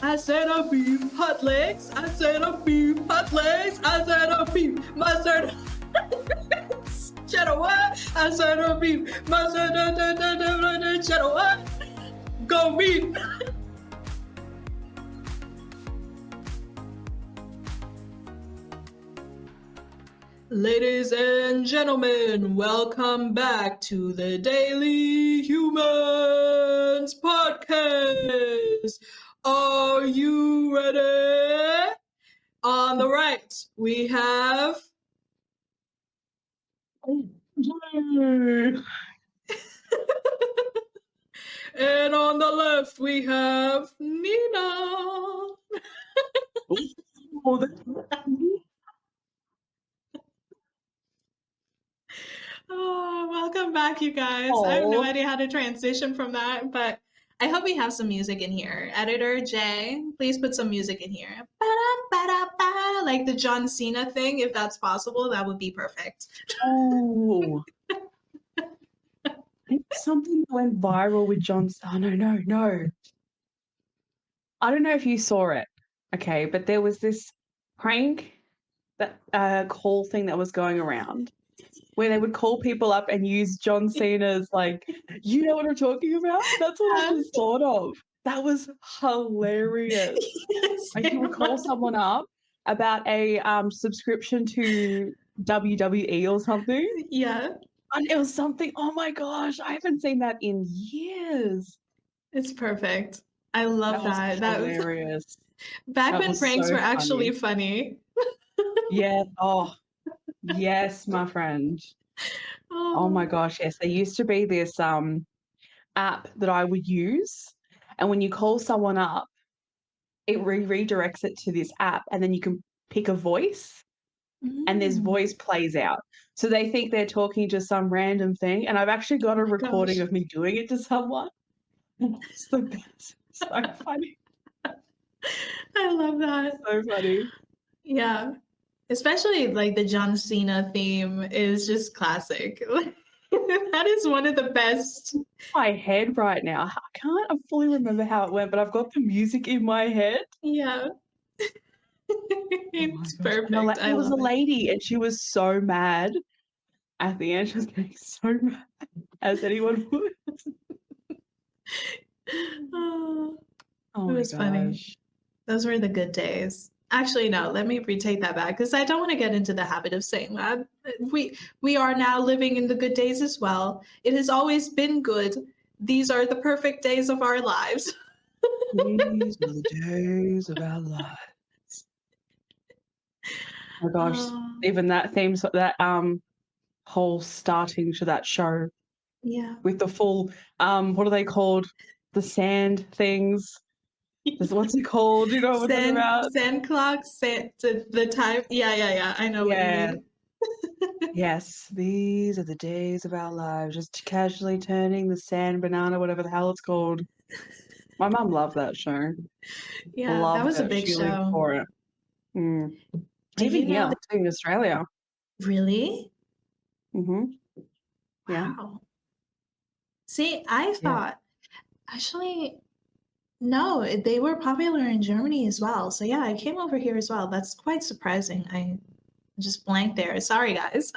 I said a beef, hot legs. I said a beef, hot legs. I said a beef, mustard. Cheddar what? I said a beef, mustard. Cheddar what? Go beef. Ladies and gentlemen, welcome back to the Daily Humans Podcast. Are you ready? On the right, we have... And on the left, we have Nina. Oh, welcome back, you guys. I have no idea how to transition from that, but I hope we have some music in here. Editor Jay, please put some music in here. Ba-da-ba-da-ba, like the John Cena thing, if that's possible, that would be perfect. Oh, something went viral with John. Oh, no. I don't know if you saw it, okay, but there was this prank call thing that was going around where they would call people up and use John Cena's, like, you know what I'm talking about? That's what I just thought of. That was hilarious. Like, you would call someone up about a subscription to WWE or something. Yeah. And it was something, oh my gosh, I haven't seen that in years. It's perfect. I love that. That was hilarious. Back when pranks were actually funny. Yeah. Oh, yes, my friend. Oh my gosh, yes. There used to be this app that I would use, and when you call someone up, it redirects it to this app, and then you can pick a voice, and this voice plays out. So they think they're talking to some random thing, and I've actually got a recording of me doing it to someone. It's the best. So funny. I love that. So funny. Yeah. Especially like the John Cena theme is just classic. That is one of the best. My head right now. I can't fully remember how it went, but I've got the music in my head. Yeah. It's perfect. It was a lady, and she was so mad. At the end, she was getting so mad, as anyone would. Oh, it was funny. Those were the good days. Actually, no, let me retake that back because I don't want to get into the habit of saying that. We are now living in the good days as well. It has always been good. These are the perfect days of our lives. These are the days of our lives. Oh my gosh, even that theme, that whole starting to that show. Yeah. With the full, what are they called? The sand things. What's it called? You know what I'm talking about? Sand clocks, the time. Yeah. I know what you mean. Yes, these are the days of our lives. Just casually turning the sand banana, whatever the hell it's called. My mum loved that show. Yeah, that was a big show. Lived for it. Even here, in Australia. Really? Mm-hmm. Yeah. Wow. See, I thought, actually, no, they were popular in Germany as well. So yeah, I came over here as well. That's quite surprising. I just blanked there. Sorry, guys.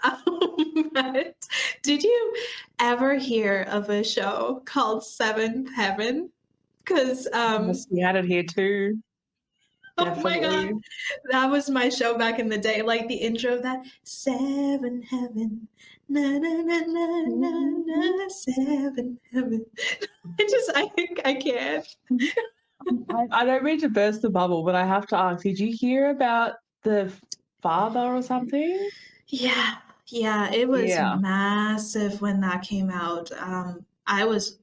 But did you ever hear of a show called Seventh Heaven? Because we had it here too. Definitely. Oh my god, that was my show back in the day. Like the intro of that, Seven Heaven, na na na na na na, Seven Heaven. I can't. I don't mean to burst the bubble, but I have to ask: did you hear about the father or something? Yeah, it was massive when that came out. I was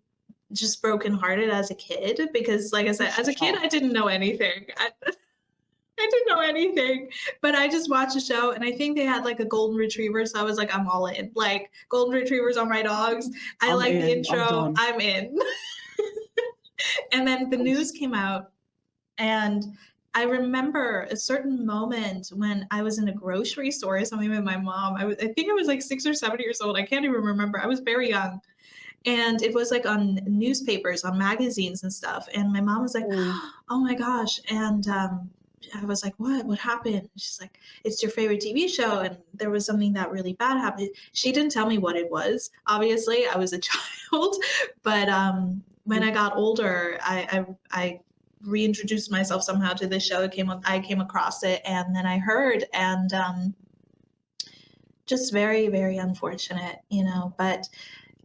just brokenhearted as a kid because, like I said, as a kid, I didn't know anything. I didn't know anything, but I just watched the show, and I think they had like a golden retriever, so I was like, I'm all in. Like golden retrievers are my dogs. I like the intro. I'm in. And then the news came out, and I remember a certain moment when I was in a grocery store or something with my mom. I think I was like 6 or 7 years old. I can't even remember. I was very young. And it was like on newspapers, on magazines and stuff. And my mom was like, Mm. oh my gosh. And I was like, what happened? She's like, it's your favorite TV show. And there was something that really bad happened. She didn't tell me what it was. Obviously, I was a child. But when I got older, I reintroduced myself somehow to this show. I came across it, and then I heard, and just very, very unfortunate, but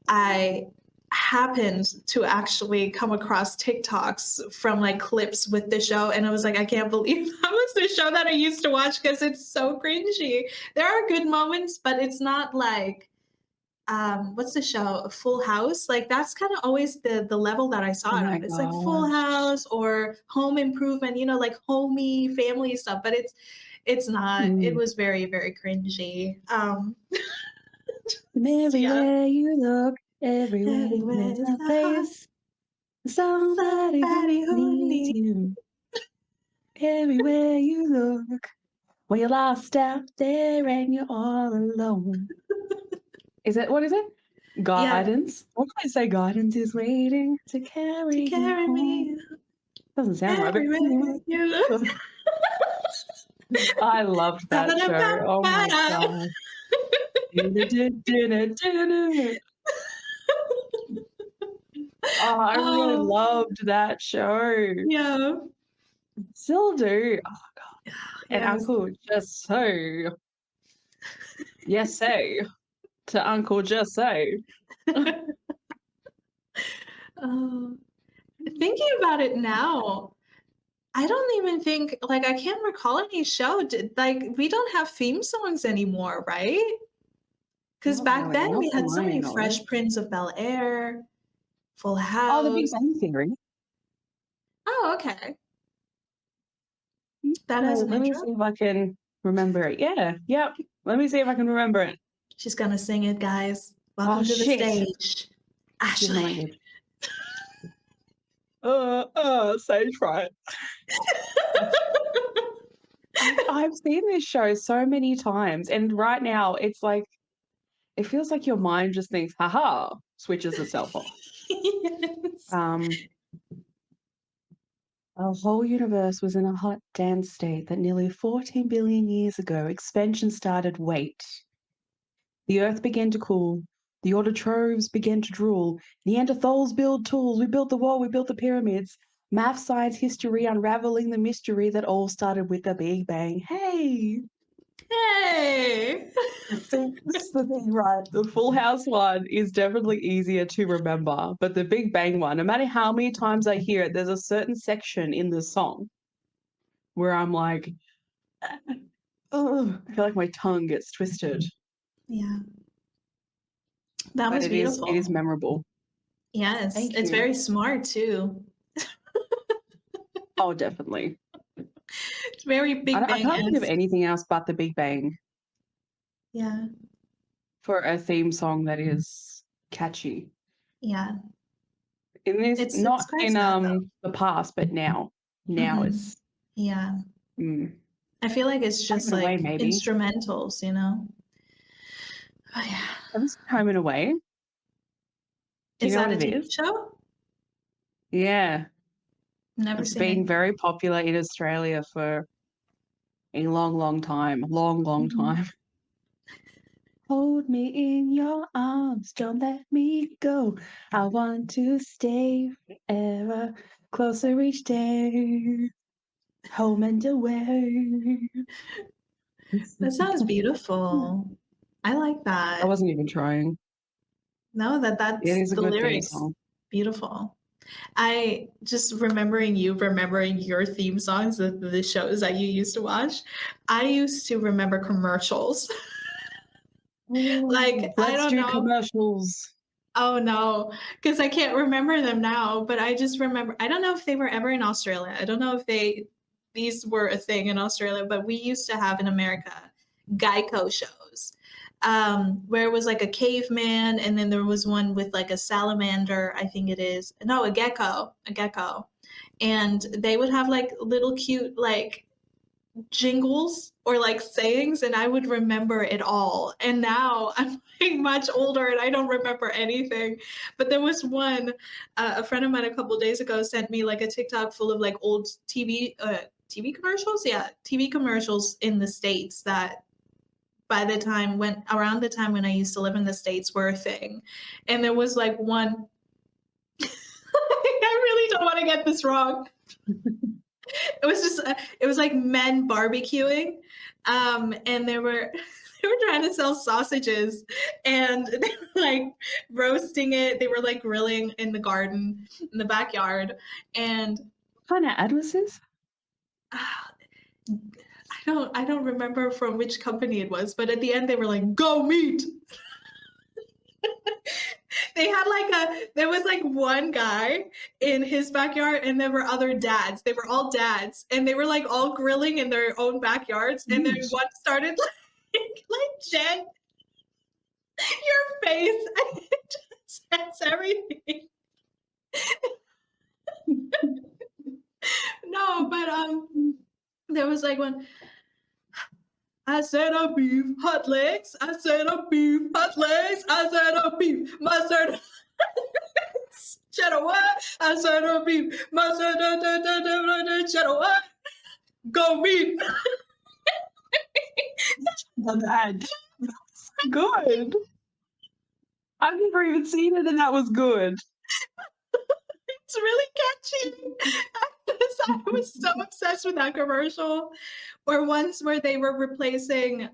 I happened to actually come across TikToks from like clips with the show, and I was like, I can't believe that was the show that I used to watch, because it's so cringy. There are good moments, but it's not like what's the show, Full House. Like that's kind of always the level that I Oh saw it my on. It's like Full gosh. House or Home Improvement, like homey family stuff, but it's not. It Mm. was very, very cringy. And Yeah, everywhere you look, everywhere everywhere there's is a the heart, place, somebody who somebody who needs needs. you. Everywhere you look, when you're lost out there and you're all alone. What is it? Yeah, Guidance? What did I say? Guidance is waiting to to carry you carry home. me Doesn't sound right, but everywhere you look. I loved that show. Oh my Ba-da-ba-ba-da. god. Du-du-du-du-du-du-du. Oh, I really Oh, loved that show. yeah. Still do. Oh god. And Yes. Uncle Just So. Yes, say to Uncle Just Say. Oh, thinking about it now, I don't even think, like, I can't recall any show. Like, we don't have theme songs anymore, right? Because Not back really, then not we to had so my many Fresh knowledge. Prince of Bel Air, Full Oh, The Big House. Bang Theory. Oh, okay. That has an Let me intro. see if I can remember it. Yeah, yep. Let me see if I can remember it. She's gonna sing it, guys. Oh Welcome to the shit. stage, Excuse my Ashley. language. Stage fright. I've seen this show so many times, and right now it's like it feels like your mind just thinks, haha, switches itself off. Yes. Um, our whole universe was in a hot, dense state that nearly 14 billion years ago, expansion started. Wait. The earth began to cool. The autotrophs began to drool. Neanderthals build tools. We built the wall. We built the pyramids. Math, science, history, unraveling the mystery that all started with the Big Bang. Hey! Hey. So this is the thing, right? The Full House one is definitely easier to remember, but the Big Bang one, no matter how many times I hear it, there's a certain section in the song where I'm like, oh, I feel like my tongue gets twisted. Yeah, that But was it is beautiful. memorable. Yes, Thank it's you. very smart too. Oh, definitely. It's very I, Big I can't think of Bang-esque. anything else but the Big Bang Yeah, for a theme song that is catchy. yeah. In this, It's not quite in sad though. the past, but now. Now Hmm. it's Yeah, mm, I feel like it's Home just and Away, like maybe. instrumentals. Oh yeah. Have you seen Home and Away? Do you Is know that what a it TV is? show? Yeah, Never it's seen it. been very popular in Australia for a long, long time. Long, long Mhm. time. Hold me in your arms, don't let me go. I want to stay forever, closer each day, home and away. That sounds beautiful. I like I that. wasn't even trying. No, It that's is a the good theme lyrics. song. Beautiful. I just remembering your theme songs, the shows that you used to watch. I used to remember commercials. Ooh, Like, I let's don't do know. commercials. Oh no, because I can't remember them now, but I just remember, I don't know if they were ever in Australia. I don't know if these were a thing in Australia, but we used to have in America Geico shows. Where it was like a caveman, and then there was one with like a salamander, I think it is. No, a gecko. And they would have like little cute like jingles or like sayings, and I would remember it all. And now I'm like much older and I don't remember anything. But there was one, a friend of mine a couple days ago sent me like a TikTok full of like old TV commercials. Yeah, TV commercials in the States that by the time when around the time when I used to live in the States were a thing. And there was like one, I really don't want to get this wrong. It was just it was like men barbecuing, and they were they were trying to sell sausages, and they were like roasting it. They were like grilling in the garden in the backyard, and What kind of ad was this? I don't remember from which company it was, but at the end they were like, "Go meat." They had like there was like one guy in his backyard and there were other dads. They were all dads and they were like all grilling in their own backyards. And then one started like Jen, your face and it just says everything. No, but there was like one. I said a beef, hot legs. I said a beef, hot legs. I said a beef, mustard. Cheddar what? I said a beef, mustard, cheddar what? Go meat. The ad. That's good. I've never even seen it, and that was good. It's really catchy. I was so obsessed with that commercial. Or ones where they were replacing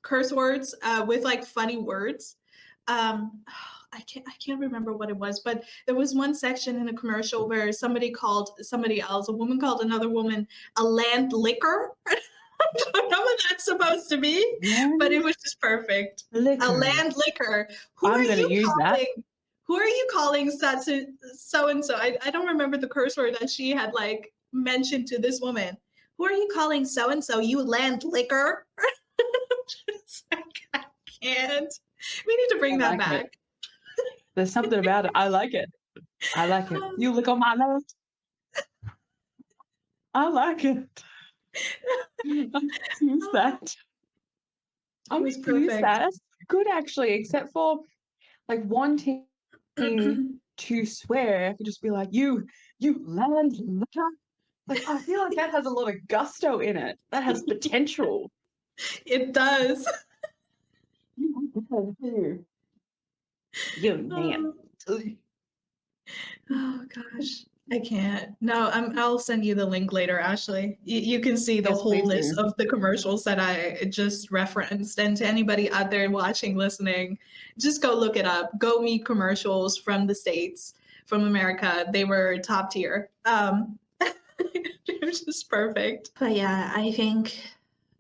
curse words with like funny words. I can't remember what it was, but there was one section in a commercial where somebody called somebody else, a woman called another woman a land licker. I don't know what that's supposed to be, but it was just perfect. Liquor. A land licker. I'm going to use that. Who are you calling so and so? I don't remember the curse word that she had like mentioned to this woman. Who are you calling so and so? You land licker. I can't. We need to bring that back. There's something about it. I like it. I like it. You lick on my nose. I like it. I'm going to use that. I'm going to use that. That's good, actually, except for like wanting to swear. I could just be like, you land licker. Like, I feel like that has a lot of gusto in it. That has potential. It does. You man. Oh gosh, I can't. No, I'll send you the link later, Ashley. You can see the whole list of the commercials that I just referenced. And to anybody out there watching, listening, just go look it up. Go meet commercials from the States, from America. They were top tier. It was just perfect. But yeah, I think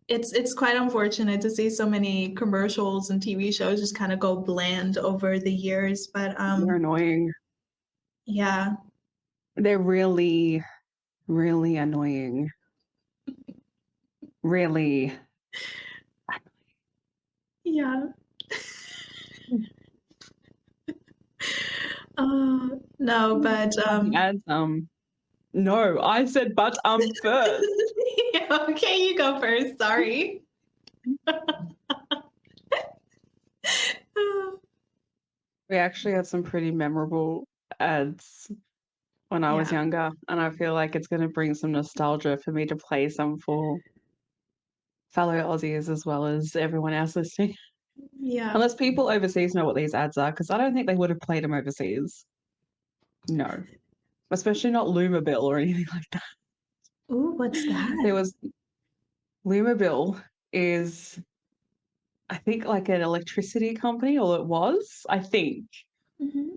it's quite unfortunate to see so many commercials and TV shows just kind of go bland over the years. But they're annoying. Yeah. They're really, really annoying. Really. Yeah. No, but ads, no, I said but first. Yeah, okay, you go first. Sorry. We actually had some pretty memorable ads when I was younger, and I feel like it's going to bring some nostalgia for me to play some for fellow Aussies as well as everyone else listening. Yeah. Unless people overseas know what these ads are, because I don't think they would have played them overseas. No. Especially not Lumabill or anything like that. Ooh, what's that? There was Lumabill is, I think, like an electricity company, or it was, I think,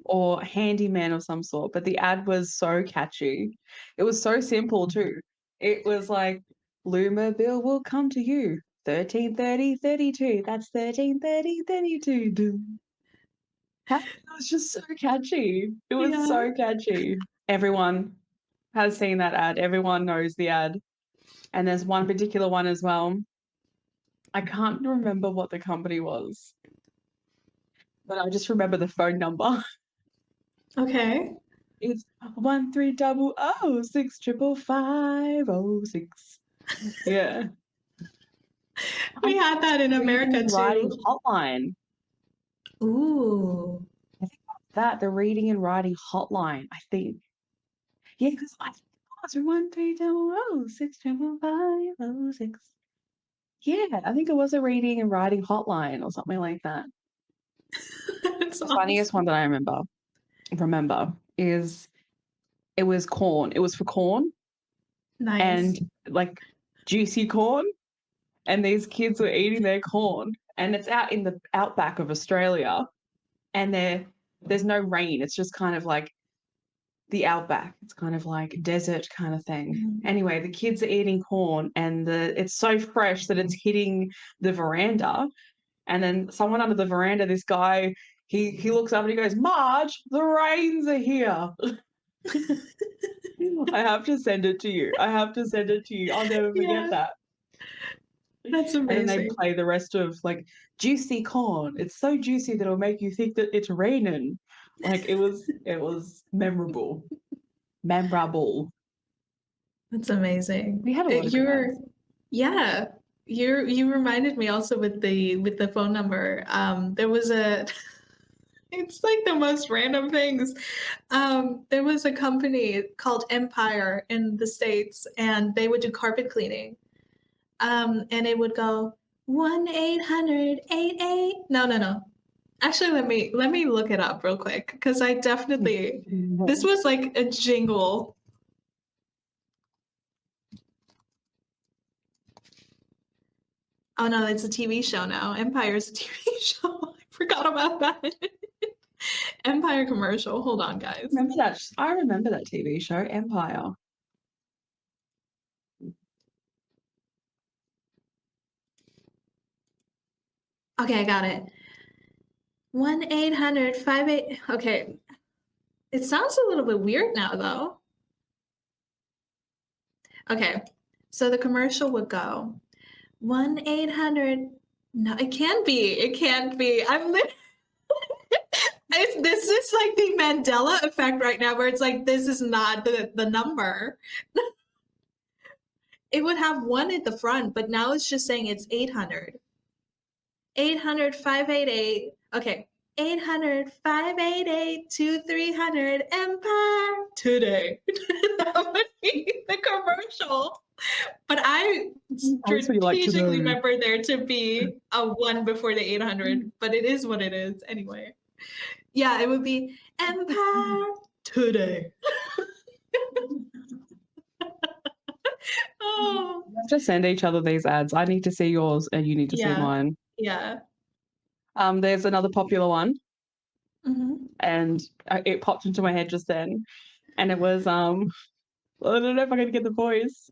or handyman of some sort. But the ad was so catchy. It was so simple too. It was like, Lumabill will come to you 133032. That's 133032. It was just so catchy. It was so catchy. Everyone has seen that ad. Everyone knows the ad. And there's one particular one as well. I can't remember what the company was, but I just remember the phone number. Okay. It's 1300 65506. Yeah. We had that in America Reading and writing too. hotline. Ooh. I think that the reading and writing hotline. I think. Yeah, because I was 1-3-2-1-6-2-1-5-0-6. Yeah, I think it was a reading and writing hotline or something like that. That's The awesome. funniest one that I remember is it was corn. It was for corn Nice. and like juicy corn, and these kids were eating their corn, and it's out in the outback of Australia, and there's no rain. It's just kind of like the outback. It's kind of like desert kind of thing. Mm. Anyway, the kids are eating corn, and it's so fresh that it's hitting the veranda. And then someone under the veranda, this guy, he looks up and he goes, "Marge, the rains are here." I have to send it to you. I'll never forget Yeah, that. that's And then they amazing. play the rest of like juicy corn. It's so juicy that it'll make you think that it's raining. Like it was memorable. Memorable. That's amazing. We had a lot of good You're, ones. yeah, you reminded me also with the phone number. There was a, it's like the most random things. There was a company called Empire in the States, and they would do carpet cleaning. And it would go 1-800-88. No, no, no. Actually, let me look it up real quick because I definitely, this was like a jingle. Oh no, it's a TV show now. Empire's a TV show. I forgot about that. Empire commercial. Hold on, guys. Remember that? I remember that TV show, Empire. Okay, I got it. 1-800-58. Okay. It sounds a little bit weird now, though. Okay. So the commercial would go 1-800. No, it can't be. It can't be. This is like the Mandela effect right now, where it's like this is not the number. It would have one at the front, but now it's just saying it's 800. 800-588. Okay. 800-588-2300 Empire today. That would be the commercial. But I strategically remember there to be a one before the 800, but it is what it is anyway. Yeah, it would be Empire today. Oh. We have to send each other these ads. I need to see yours and you need to see Yeah. mine. Yeah. There's another popular one, Mm-hmm. and it popped into my head just then, and it was I don't know if I can get the voice.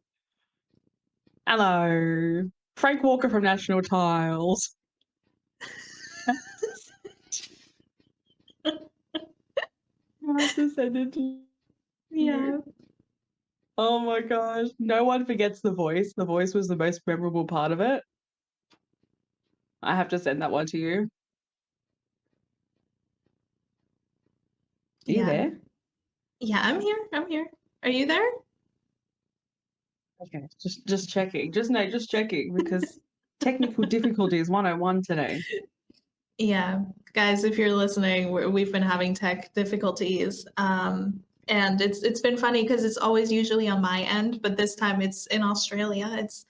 Hello, Frank Walker from National Tiles. I have to send it to you. Yeah. Oh my gosh. No one forgets the voice. The voice was the most memorable part of it. I have to send that one to you. Are you Yeah. there? Yeah, I'm here. I'm here. Are you there? Okay, just checking. Just checking because technical difficulties 101 today. Yeah, guys, if you're listening, we've been having tech difficulties, and it's been funny because it's always usually on my end, but this time it's in Australia. It's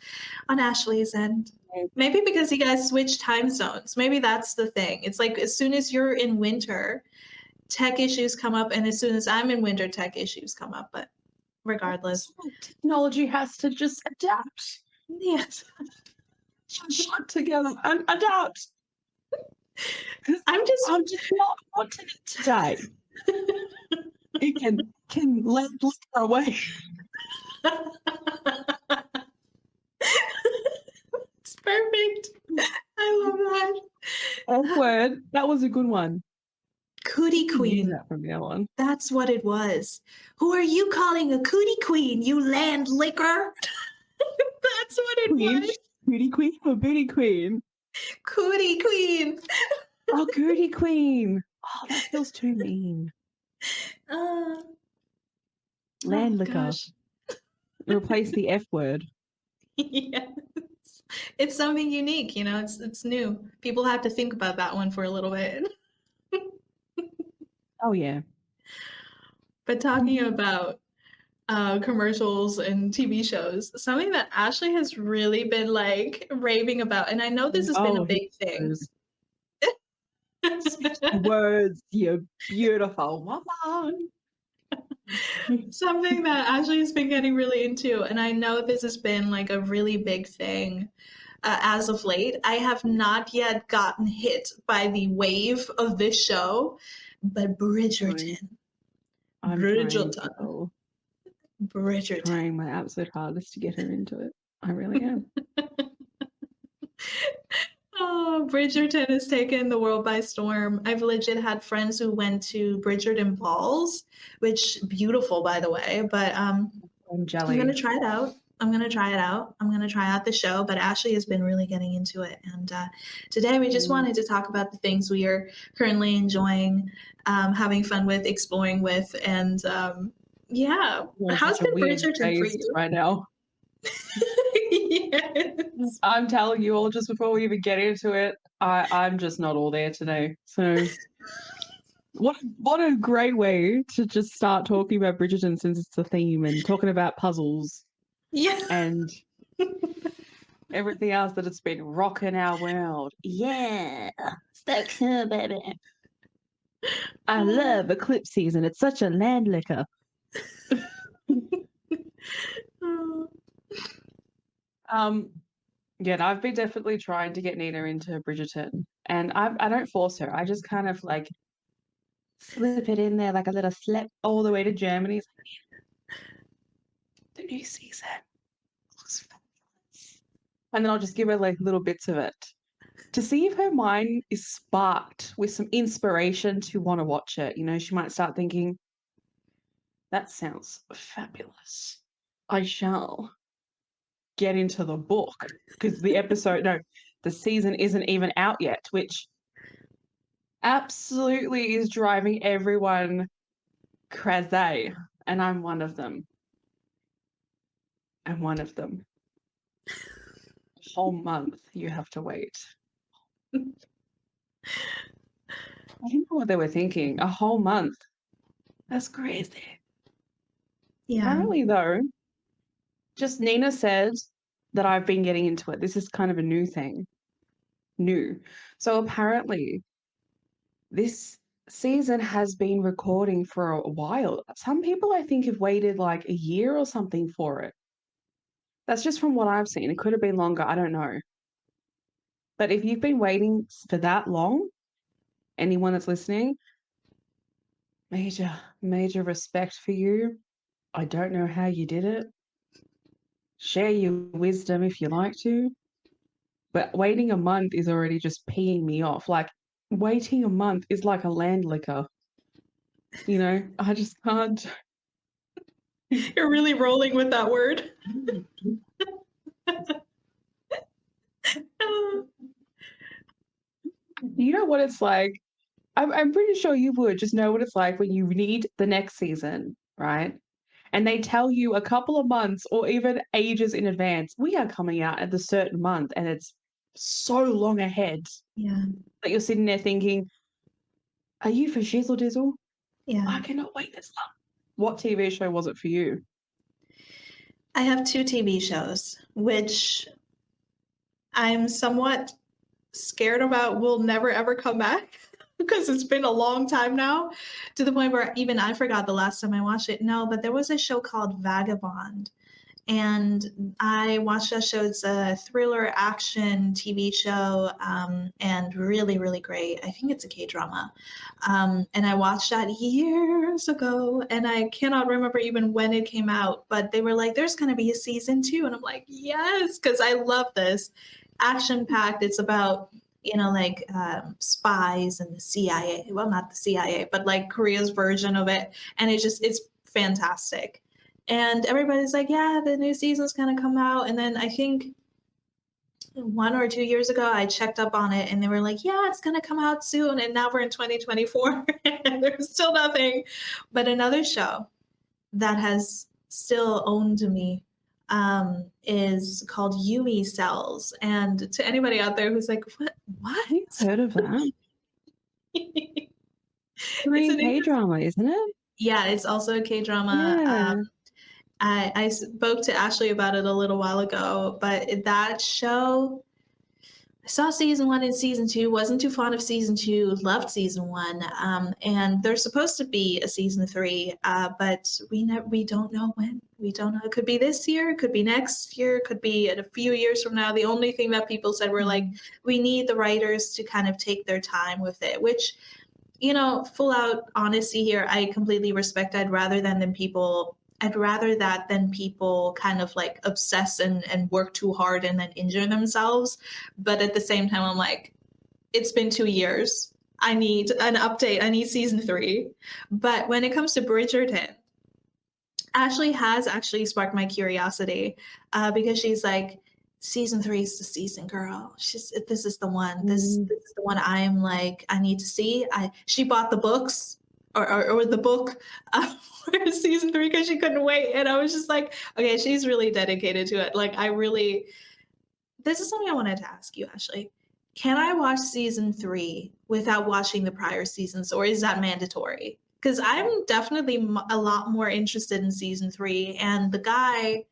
on Ashley's end. Maybe because you guys switch time zones. Maybe that's the thing. It's like as soon as you're in winter, tech issues come up, and as soon as I'm in winter, tech issues come up. But regardless, Technology has to just adapt. yes, Shut together and adapt. I'm just not wanting it today. It can let liquor away. It's perfect. I love that. F word. That was a good one. Cootie Use queen. that from now on. That's what it was. Who are you calling a cootie queen, you land licker? That's what it Queen? was. Booty queen or booty queen? Cootie queen. Oh, cootie queen. Oh, that feels too mean. Oh Land liquor. gosh. Replace the F word. Yes. It's something unique, you know, it's new. People have to think about that one for a little bit. Oh, yeah. But talking about commercials and TV shows, something that Ashley has really been like raving about, and I know this has been a Oh, he big thing. knows. Speak the words, you beautiful woman. Something that Ashley has been getting really into, and I know this has been like a really big thing as of late. I have not yet gotten hit by the wave of this show, but Trying. Bridgerton. I'm trying, Bridgerton. girl. Bridgerton. Trying my absolute hardest to get her into it. I really am. Oh, Bridgerton has taken the world by storm. I've legit had friends who went to Bridgerton balls, which beautiful by the way, but I'm I'm gonna jelly. try it out. I'm gonna try it out. I'm gonna try out the show, but Ashley has been really getting into it. And today we just Mm, wanted to talk about the things we are currently enjoying, having fun with, exploring with, and yeah. I'm in How's such a been weird Bridgerton for phase you? right now. Yes. I'm telling you all just before we even get into it, I'm just not all there today. So what a great way to just start talking about Bridgerton since it's the theme and talking about puzzles Yeah. and everything else that has been rocking our world. Yeah. So cool, baby. I love eclipse season. It's such a land liquor. Um, yeah, I've been definitely trying to get Nina into Bridgerton, and I don't force her. I just kind of like slip it in there like a little slip all the way to Germany. It's like, the new season looks fabulous. And then I'll just give her like little bits of it to see if her mind is sparked with some inspiration to want to watch it. You know, she might start thinking, that sounds fabulous. I shall get into the book because the season isn't even out yet, which absolutely is driving everyone crazy. And I'm one of them. I'm one of them. A whole month you have to wait. I don't know what they were thinking. A whole month. That's crazy. Yeah. Apparently, though, just Nina said that I've been getting into it. This is kind of a new thing. New. So apparently, this season has been recording for a while. Some people, I think, have waited like a year or something for it. That's just from what I've seen. It could have been longer. I don't know. But if you've been waiting for that long, anyone that's listening, major, major respect for you. I don't know how you did it. Share your wisdom if you like to. But waiting a month is already just peeing me off. Like, waiting a month is like a land liquor. You know, I just can't. You're really rolling with that word. You know what it's like? I'm pretty sure you would just know what it's like when you read the next season, right? And they tell you a couple of months or even ages in advance, we are coming out at the certain month, and it's so long ahead Yeah. that you're sitting there thinking, are you for shizzle dizzle? Yeah. I cannot wait this long. What TV show was it for you? I have two TV shows, which I'm somewhat scared about will never ever come back because it's been a long time now to the point where even I forgot the last time I watched it. No, but there was a show called Vagabond. And I watched that show. It's a thriller action TV show and really, really great. I think it's a K drama. And I watched that years ago and I cannot remember even when it came out, but they were like, there's going to be a season two. And I'm like, yes, because I love this. Action packed. It's about, you know, like spies and the CIA. Well, not the CIA, but like Korea's version of it. And it's fantastic. And everybody's like, yeah, the new season's going to come out. And then I think 1 or 2 years ago, I checked up on it and they were like, yeah, it's going to come out soon. And now we're in 2024 and there's still nothing. But another show that has still owned me is called Yumi Cells. And to anybody out there who's like, what? I've heard of that. It's Korean an interest K-drama, isn't it? Yeah, it's also a K-drama. Yeah. I spoke to Ashley about it a little while ago, but that show, I saw season 1 and season 2, wasn't too fond of season 2, loved season 1, and there's supposed to be a season 3, but we don't know when. We don't know. It could be this year, it could be next year, it could be in a few years from now. The only thing that people said were like, Mm. we need the writers to kind of take their time with it, which, full out honesty here, I completely respect. I'd rather that than people kind of like obsess and work too hard and then injure themselves. But at the same time, I'm like, it's been 2 years. I need an update. I need season 3. But when it comes to Bridgerton, Ashley has actually sparked my curiosity, because she's like, season 3 is the season, girl. This is the one. Mm. This is the one I am like, I need to see. She bought the books, or the book, for season 3 because she couldn't wait. And I was just like, okay, she's really dedicated to it. Like, this is something I wanted to ask you, Ashley. Can I watch season 3 without watching the prior seasons, or is that mandatory? Because I'm definitely a lot more interested in season 3, and the guy,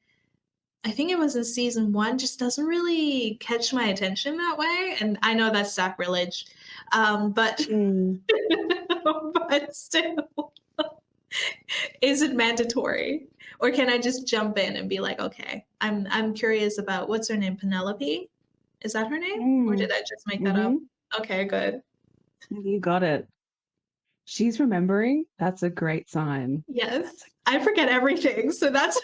I think it was in season 1, just doesn't really catch my attention that way. And I know that's sacrilege, but Mm. but still, is it mandatory, or can I just jump in and be like, okay, I'm curious about what's her name, Penelope? Is that her name? Or did Mm. I just make that up? Mhm. Okay, good. You got it. She's remembering. That's a great sign. Yes. I forget everything, so that's a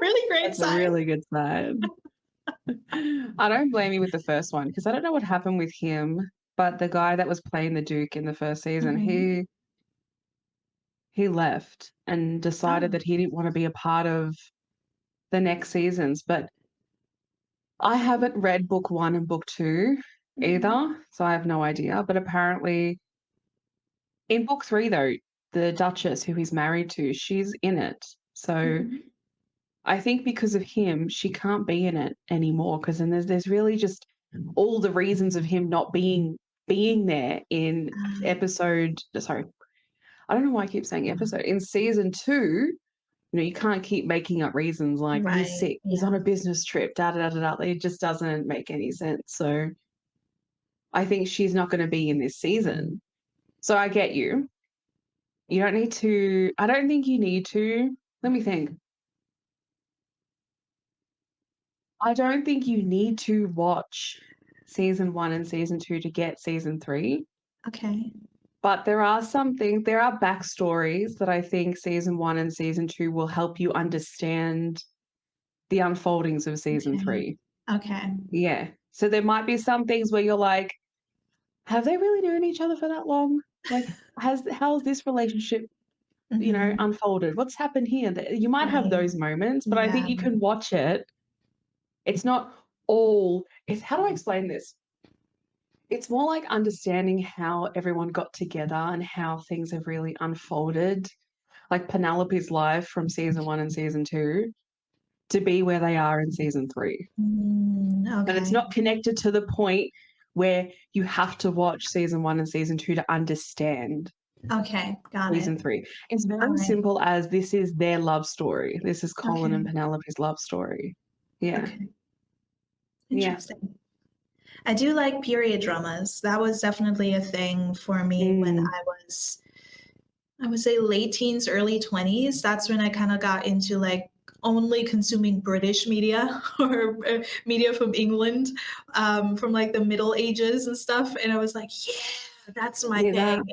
really great That's a sign. really good sign. I don't blame you with the first one because I don't know what happened with him, but the guy that was playing the Duke in the first season, Mhm. he left and decided Oh. that he didn't want to be a part of the next seasons. But I haven't read book 1 and book 2 Mhm. either, so I have no idea. But apparently, in book 3, though, the Duchess who he's married to, she's in it. So Mhm. I think because of him, she can't be in it anymore. Because then there's really just all the reasons of him not being there in episode. Sorry, I don't know why I keep saying episode. In season 2, you can't keep making up reasons like he's Right. sick, he's on Yeah. a business trip, da da da da. It just doesn't make any sense. So I think she's not going to be in this season. So I get you. You don't need to. I don't think you need to. Let me think. I don't think you need to watch season 1 and season 2 to get season 3, Okay. but there are backstories that I think season 1 and season 2 will help you understand the unfoldings of season Okay. 3. Okay. Yeah. So there might be some things where you're like, have they really known each other for that long? Like, how's this relationship, Mhm. unfolded? What's happened here? You might have Right. those moments, but I Yeah. think you can watch it. It's not all. It's how do I explain this? It's more like understanding how everyone got together and how things have really unfolded, like Penelope's life from season 1 and season 2 to be where they are in season 3. But it's Okay. not connected to the point where you have to watch season 1 and season 2 to understand Okay. Got it. season 3. It's All very right. simple as this is their love story. This is Colin and Okay. Penelope's love story. Yeah. Okay. Yeah. Interesting. I do like period dramas. That was definitely a thing for me when Mm. I would say late teens, early 20s. That's when I kind of got into like only consuming British media or media from England, from like the Middle Ages and stuff. And I was like, yeah, that's my Hear that? thing.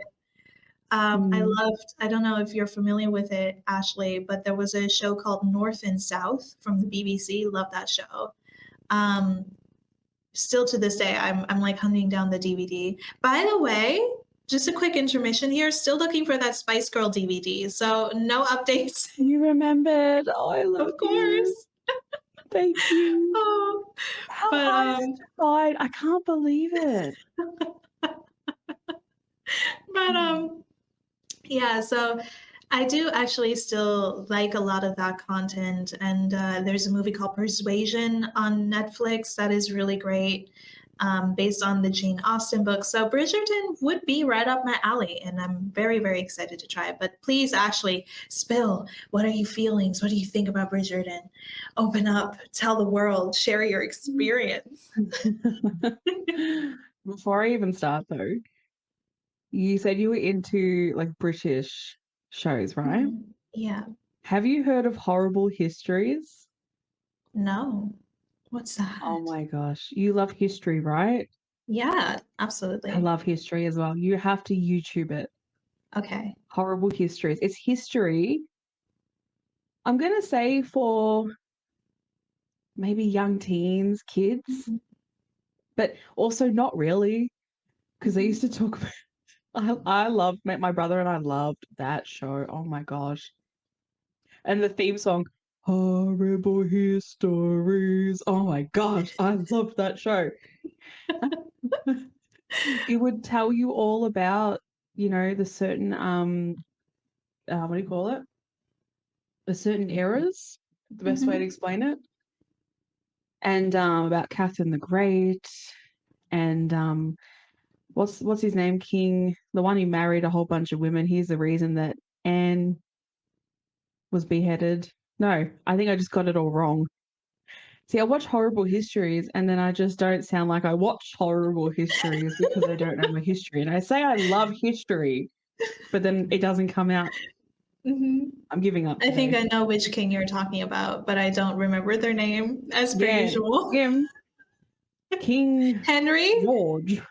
Mm. I don't know if you're familiar with it, Ashley, but there was a show called North and South from the BBC. Love that show. Um, Still to this day, I'm like hunting down the DVD. By the way, just a quick intermission here. Still looking for that Spice Girl DVD. So no updates, You remembered. Oh, I love of you. course. Thank you. Oh, How but hard is it to find? I can't believe it. but Mm. yeah. So I do actually still like a lot of that content, and there's a movie called Persuasion on Netflix that is really great, based on the Jane Austen book. So Bridgerton would be right up my alley, and I'm very, very excited to try it. But please, Ashley, spill. What are your feelings? What do you think about Bridgerton? Open up, tell the world, share your experience. Before I even start though, you said you were into like British shows, right? Mhm. Yeah. Have you heard of Horrible Histories? No. What's Oh that? my gosh. You love history, right? Yeah, I absolutely. love history as well. You have to YouTube it. Okay. Horrible Histories. It's history, I'm going to say for maybe young teens, kids, Mhm. but also not really because they used Mhm. to talk about. I loved my brother and I loved that show. Oh my gosh. And the theme song, Horrible Histories. Oh my gosh, I loved that show. It would tell you all about, the certain what do you call it? The certain eras, the best way to Mhm. explain it. And about Catherine the Great and what's his name? King, the one who married a whole bunch of women. He's the reason that Anne was beheaded. No, I think I just got it all wrong. See, I watch horrible histories and then I just don't sound like I watch horrible histories because I don't know my history. And I say I love history, but then it doesn't come out. Mhm. I'm giving up I think today. I know which king you're talking about, but I don't remember their name as per Yeah, usual. him, King Henry? George,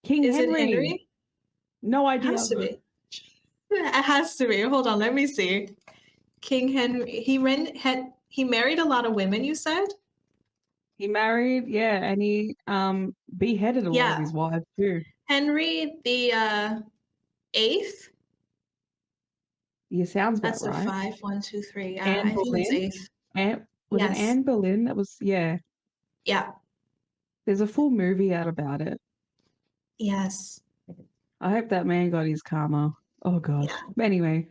King Is it Henry. Henry? No Has idea. to be. It has to be. Hold on, let me see. King Henry. He married a lot of women, you said? He married, yeah, and he beheaded a lot of Yeah. his wives too. Henry the eighth. Yeah, sounds about That's a right. five. One, two, three. Yeah, Anne I think it's Boleyn. eighth. Was it Yes. Anne Boleyn? That was, yeah. Yeah. There's a full movie out about it. Yes. I hope that man got his karma. Oh gosh. Yeah. But anyway,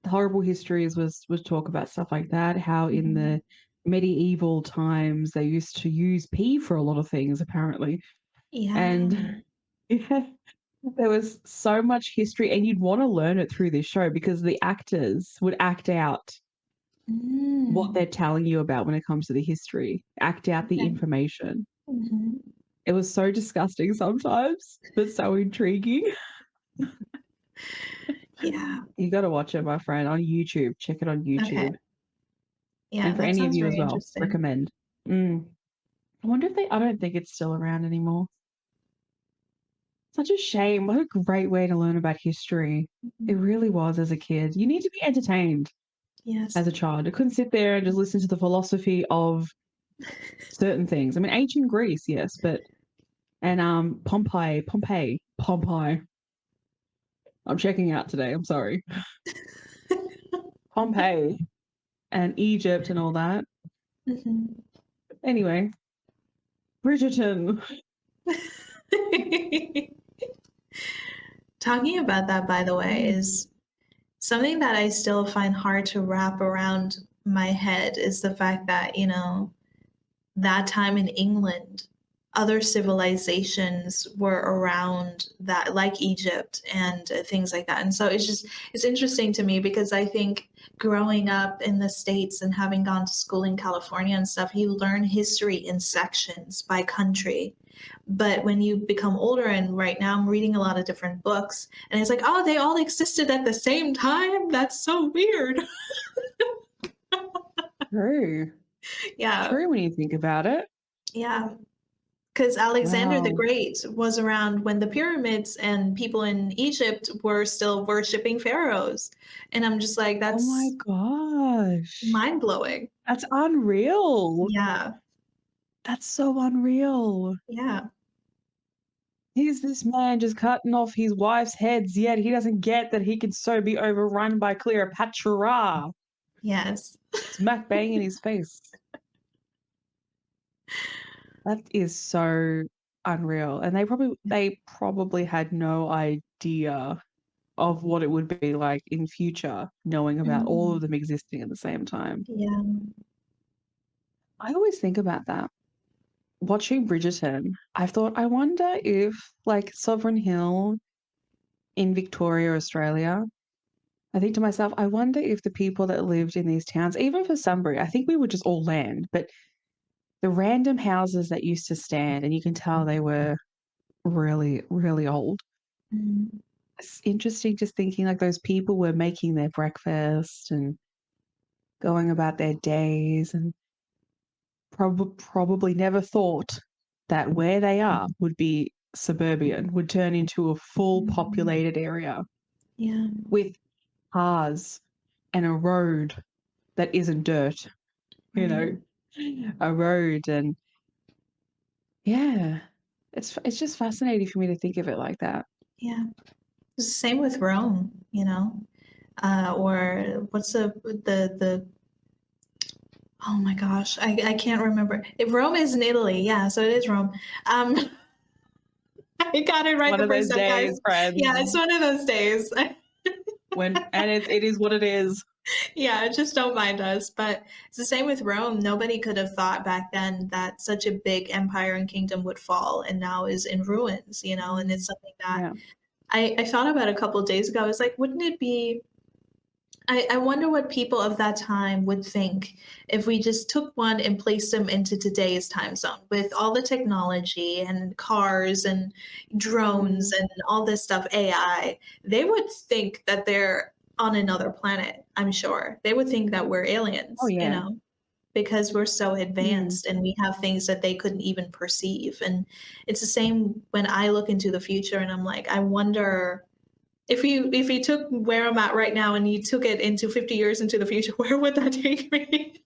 the horrible histories was talk about stuff like that. How in Mhm. the medieval times they used to use pee for a lot of things, apparently. Yeah. And yeah, there was so much history, and you'd want to learn it through this show because the actors would act out what Mm. they're telling you about when it comes to the history, act out the Okay. information. Mhm. It was so disgusting sometimes, but so intriguing. Yeah. You got to watch it, my friend, on YouTube. Check it on Okay. YouTube. Yeah, And for that any of sounds you as very well, interesting. recommend. Mm. I wonder if I don't think it's still around anymore. Such a shame. What a great way to learn about history. It Mhm. really was as a kid. You need to be entertained as Yes. a child. I couldn't sit there and just listen to the philosophy of certain things. I mean, ancient Greece, yes, but and Pompeii. I'm checking out today. I'm sorry. Pompeii and Egypt and all that. Mhm. Anyway, Bridgerton. Talking about that, by the way, Mm. is something that I still find hard to wrap around my head is the fact that, that time in England, other civilizations were around that, like Egypt and things like that. And so it's interesting to me because I think growing up in the States and having gone to school in California and stuff, you learn history in sections by country. But when you become older, and right now I'm reading a lot of different books, and it's like, oh, they all existed at the same time. That's so weird. True. Yeah. True when you think about it. Yeah. Because Alexander the Wow. Great was around when the pyramids and people in Egypt were still worshiping pharaohs. And I'm just like, Oh my that's gosh. mind blowing. That's unreal. Yeah. That's so unreal. Yeah. He's this man just cutting off his wife's heads, yet he doesn't get that he can so be overrun by Cleopatra. Yes. Smack bang in his face. That is so unreal. And they probably had no idea of what it would be like in future, knowing about all of Mm. them existing at the same time. Yeah. I always think about that. Watching Bridgerton, I've thought, I wonder if, like, Sovereign Hill in Victoria, Australia, I think to myself, I wonder if the people that lived in these towns, even for Sunbury, I think we were just all land, but the random houses that used to stand, and you can tell they were really, really old. Mm. It's interesting just thinking like those people were making their breakfast and going about their days and probably never thought that where they are would be suburban, would turn into a full Mhm. populated area Yeah. with cars and a road that isn't dirt, you Right. know, a road. And yeah, it's just fascinating for me to think of it like that. Yeah. It's the same with Rome, you know. Or what's the oh my gosh, I can't remember. If Rome is in Italy, yeah, so it is Rome. Um, I got it right One the of first those time, days, guys. Yeah, friends, it's one of those days. it is what it is. Yeah, just don't mind us. But it's the same with Rome. Nobody could have thought back then that such a big empire and kingdom would fall and now is in ruins, you know, and it's something that Yeah. I thought about a couple of days ago. I was like, wouldn't it be I wonder what people of that time would think if we just took one and placed them into today's time zone with all the technology and cars and drones Mm. and all this stuff, AI. They would think that they're on another planet, I'm sure. They would think that we're Oh, aliens, you yeah. know, because we're so Mm. advanced and we have things that they couldn't even perceive. And it's the same when I look into the future and I'm like, I wonder if you took where I'm at right now and you took it into 50 years into the future, where would that take me?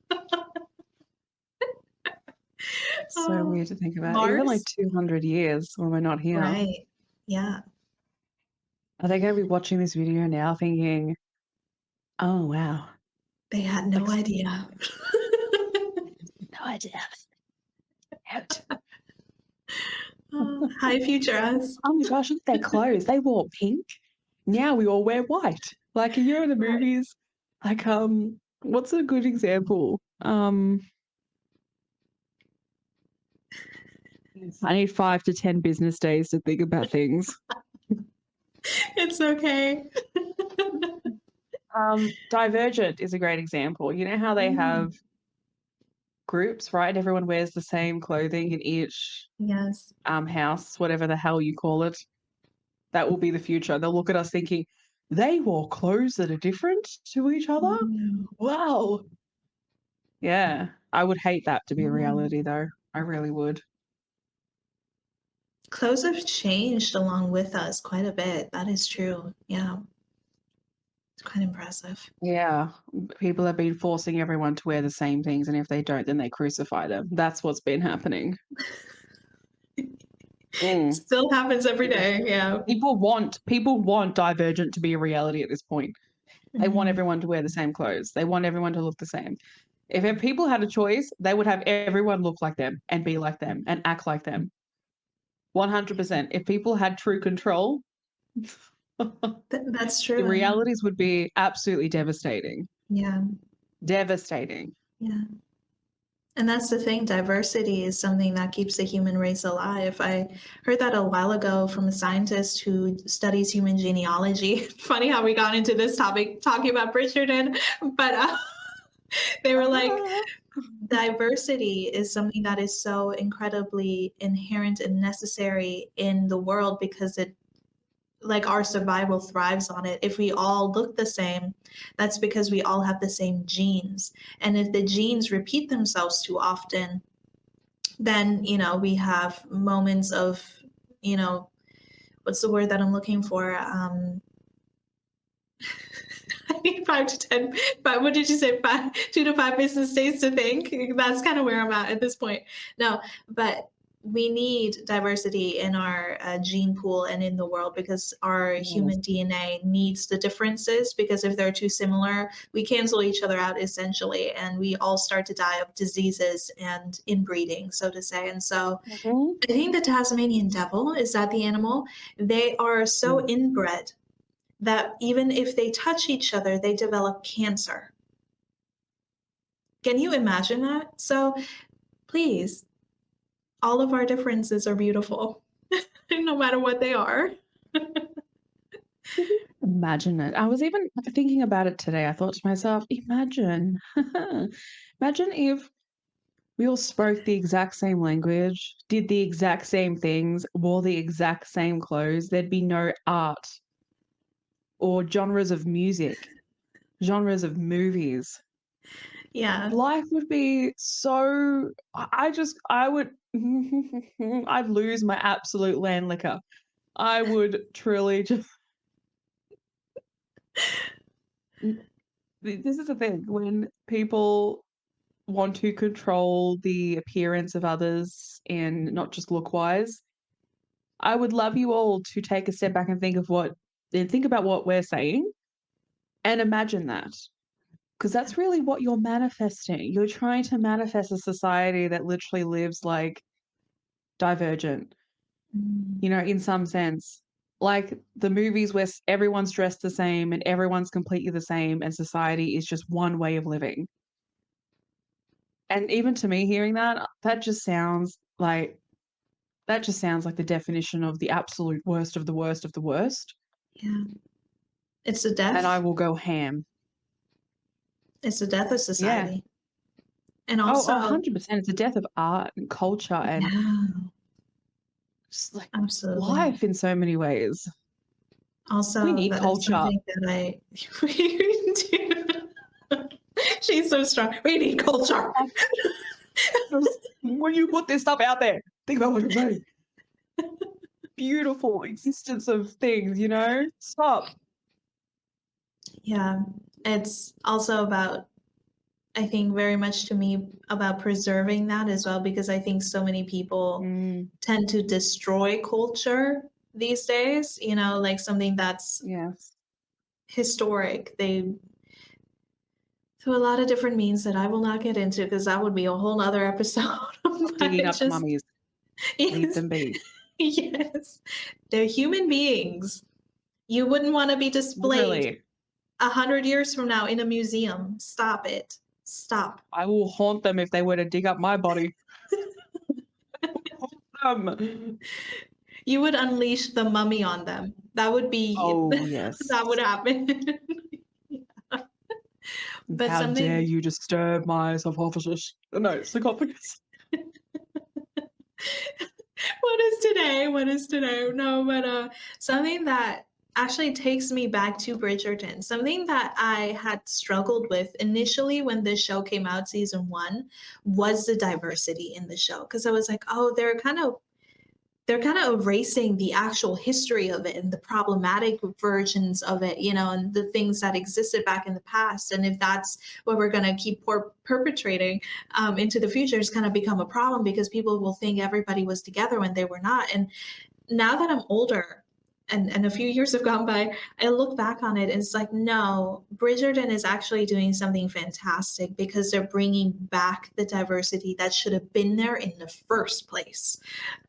So Oh, weird to think about. Even like Mars? 200 years when we're not here. Right. Yeah. Are they going to be watching this video now thinking, oh, wow, They had like, no idea. no idea. Out. Oh, hi, future us. Oh my gosh, look at their clothes. They wore pink. Now we all wear white. Like, you know, in the Right. movies, like, what's a good example? I need 5 to 10 business days to think about things. It's okay. Divergent is a great example. You know how they have Mm, groups, right? Everyone wears the same clothing in each yes. house, whatever the hell you call it. That will be the future. They'll look at us thinking, they wore clothes that are different to each other. Mm, Wow. Yeah. I would hate that to be a mm. reality though. I really would. Clothes have changed along with us quite a bit. That is true. Yeah. It's quite impressive. Yeah. People have been forcing everyone to wear the same things, and if they don't, then they crucify them. That's what's been happening. Mm. Still happens every day. Yeah. People want Divergent to be a reality at this point. They want Mhm. everyone to wear the same clothes. They want everyone to look the same. If people had a choice, they would have everyone look like them and be like them and act like them. 100%. If people had true control, the That's true. Yeah. realities would be absolutely devastating. Yeah. Devastating. Yeah. And that's the thing, diversity is something that keeps the human race alive. I heard that a while ago from a scientist who studies human genealogy. Funny how we got into this topic talking about Bridgerton, but they were like, Ah. diversity is something that is so incredibly inherent and necessary in the world because it like our survival thrives on it. If we all look the same, that's because we all have the same genes. And if the genes repeat themselves too often, then, you know, we have moments of, you know, what's the word that I'm looking for? I need 5 to 10, but what did you say? 2 to 5 business days to think. That's kind of where I'm at this point. No, but we need diversity in our gene pool and in the world because our Yes. human DNA needs the differences. Because if they're too similar, we cancel each other out essentially, and we all start to die of diseases and inbreeding, so to say. And so Mhm. I think the Tasmanian devil is that the animal. They are so Mm. inbred that even if they touch each other, they develop cancer. Can you imagine that? So please, all of our differences are beautiful, no matter what they are. Imagine it. I was even thinking about it today. I thought to myself, imagine, imagine if we all spoke the exact same language, did the exact same things, wore the exact same clothes. There'd be no art or genres of music, genres of movies. Yeah. Life would be so. I would, I'd lose my absolute land liquor. I would truly just. This is the thing when people want to control the appearance of others and not just look wise. I would love you all to take a step back and think about what we're saying and imagine that. Because that's really what you're manifesting. You're trying to manifest a society that literally lives like divergent, Mm, in some sense. Like the movies where everyone's dressed the same and everyone's completely the same, and society is just one way of living. And even to me, hearing that, that just sounds like the definition of the absolute worst of the worst of the worst. yeah. It's the And I death. will go ham. It's the death of Yeah. society. And Oh, also, 100%. It's the death of art and culture and yeah, just like absolutely. life in so many ways. We Also, need that is culture. something that I we do. She's so strong. We need culture. When you put this stuff out there, think about what you're saying. Beautiful existence of things, Stop. Yeah. It's also about, I think, very much to me about preserving that as well, because I think so many people Mm, tend to destroy culture these days, like something that's yes. historic. They through a lot of different means that I will not get into because that would be a whole other episode. But Digging it's up just, mummies. Leave yes, them be. yes, they're human beings. You wouldn't want to be displayed Literally. 100 years from now in a museum. Stop it. Stop. I will haunt them if they were to dig up my body. Haunt them. You would unleash the mummy on them. That would be Oh, yes. that would happen. But How dare something you disturb my sarcophagus? No, sarcophagus. what is today? What is today? No, but something that actually takes me back to Bridgerton. Something that I had struggled with initially when this show came out, season one, was the diversity in the show. Because I was like, oh, they're kind of erasing the actual history of it and the problematic versions of it, and the things that existed back in the past. And if that's what we're going to keep perpetrating into the future, it's going to become a problem because people will think everybody was together when they were not. And now that I'm older and a few years have gone by, I look back on it and it's like, no, Bridgerton is actually doing something fantastic because they're bringing back the diversity that should have been there in the first place.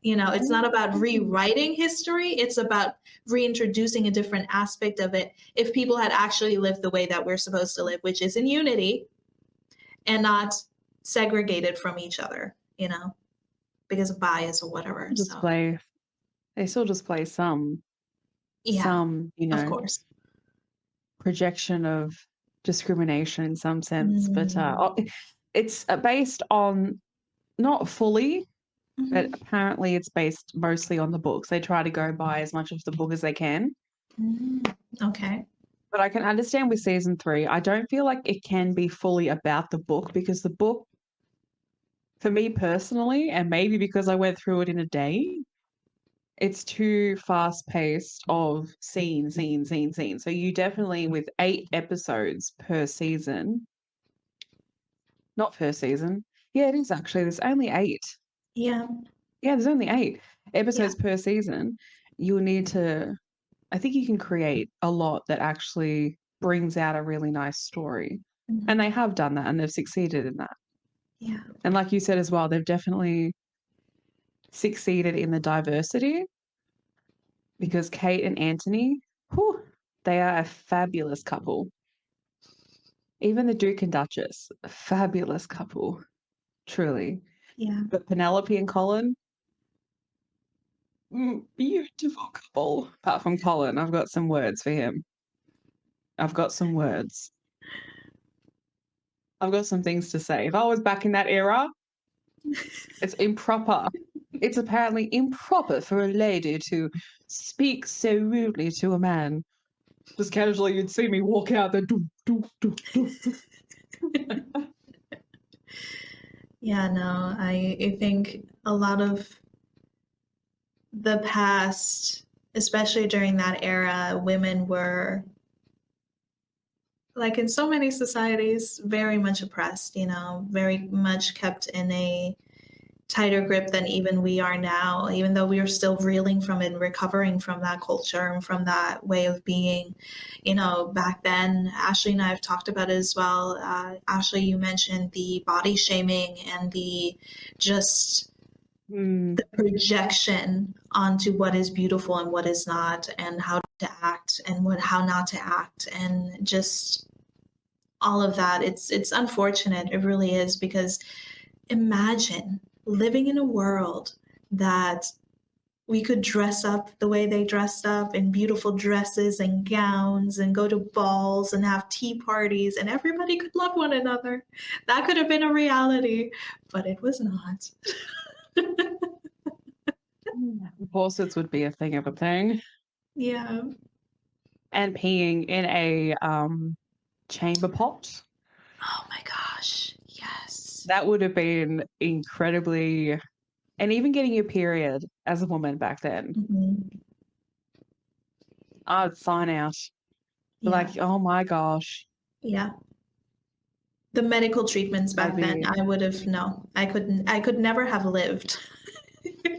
It's not about rewriting history, it's about reintroducing a different aspect of it if people had actually lived the way that we're supposed to live, which is in unity and not segregated from each other, because of bias or whatever. So, Display. They still display some, yeah, some, of course. projection of discrimination in some sense, but Mm. it's based on not fully, but Mhm. apparently it's based mostly on the books. They try to go by as much of the book as they can. Mm. Okay. But I can understand with season 3, I don't feel like it can be fully about the book because the book, for me personally, and maybe because I went through it in a day, it's too fast paced of scene, scene, scene, scene. So you definitely, with 8 episodes per season, not per season. Yeah, it is actually. There's only 8. Yeah. Yeah, there's only 8 Yeah. episodes per season. You'll need to, I think you can create a lot that actually brings out a really nice story. And Mhm. they have done that and they've succeeded in that. Yeah. And like you said as well, they've definitely succeeded in the diversity because Kate and Anthony, whew, They are a fabulous couple. Even the Duke and Duchess, a fabulous couple, truly. Yeah. But Penelope and Colin, beautiful couple. Apart from Colin, I've got some words for him. I've got some words. I've got some things to say. If I was back in that era, it's improper. It's apparently improper for a lady to speak so rudely to a man. Just casually, you'd see me walk out there. Yeah, no, I think a lot of the past, especially during that era, women were, like in so many societies, very much oppressed, very much kept in a tighter grip than even we are now, even though we are still reeling from it and recovering from that culture and from that way of being. Back then, Ashley and I have talked about it as well. Ashley, you mentioned the body shaming and the just the projection onto what is beautiful and what is not, and how to act and how not to act, and just all of that. It's unfortunate. It really is, because imagine living in a world that we could dress up the way they dressed up in beautiful dresses and gowns and go to balls and have tea parties and everybody could love one another. That could have been a reality, but it was not. Corsets would be a thing of a thing. Yeah. And peeing in a chamber pot. Oh my gosh. Yes. That would have been incredibly, and even getting your period as a woman back then, Mm-hmm. I'd sign out. Yeah. Like, oh my gosh. Yeah. The medical treatments I'd back then, be I would have, no, I could never have lived.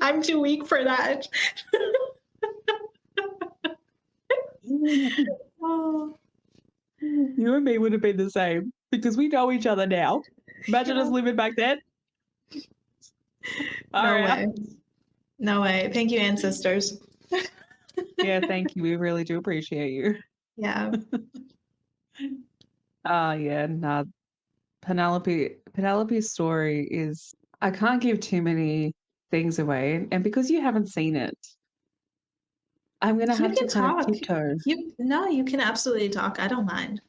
I'm too weak for that. Oh, you and me would have been the same because we know each other now. Imagine us yeah. living back then. All No right. way. No way. Thank you, ancestors. Yeah, thank you. We really do appreciate you. Yeah. Yeah, nah. Penelope's story is, I can't give too many things away, and because you haven't seen it, I'm gonna You have to can kind of talk. tiptoe. You can absolutely talk. I don't mind.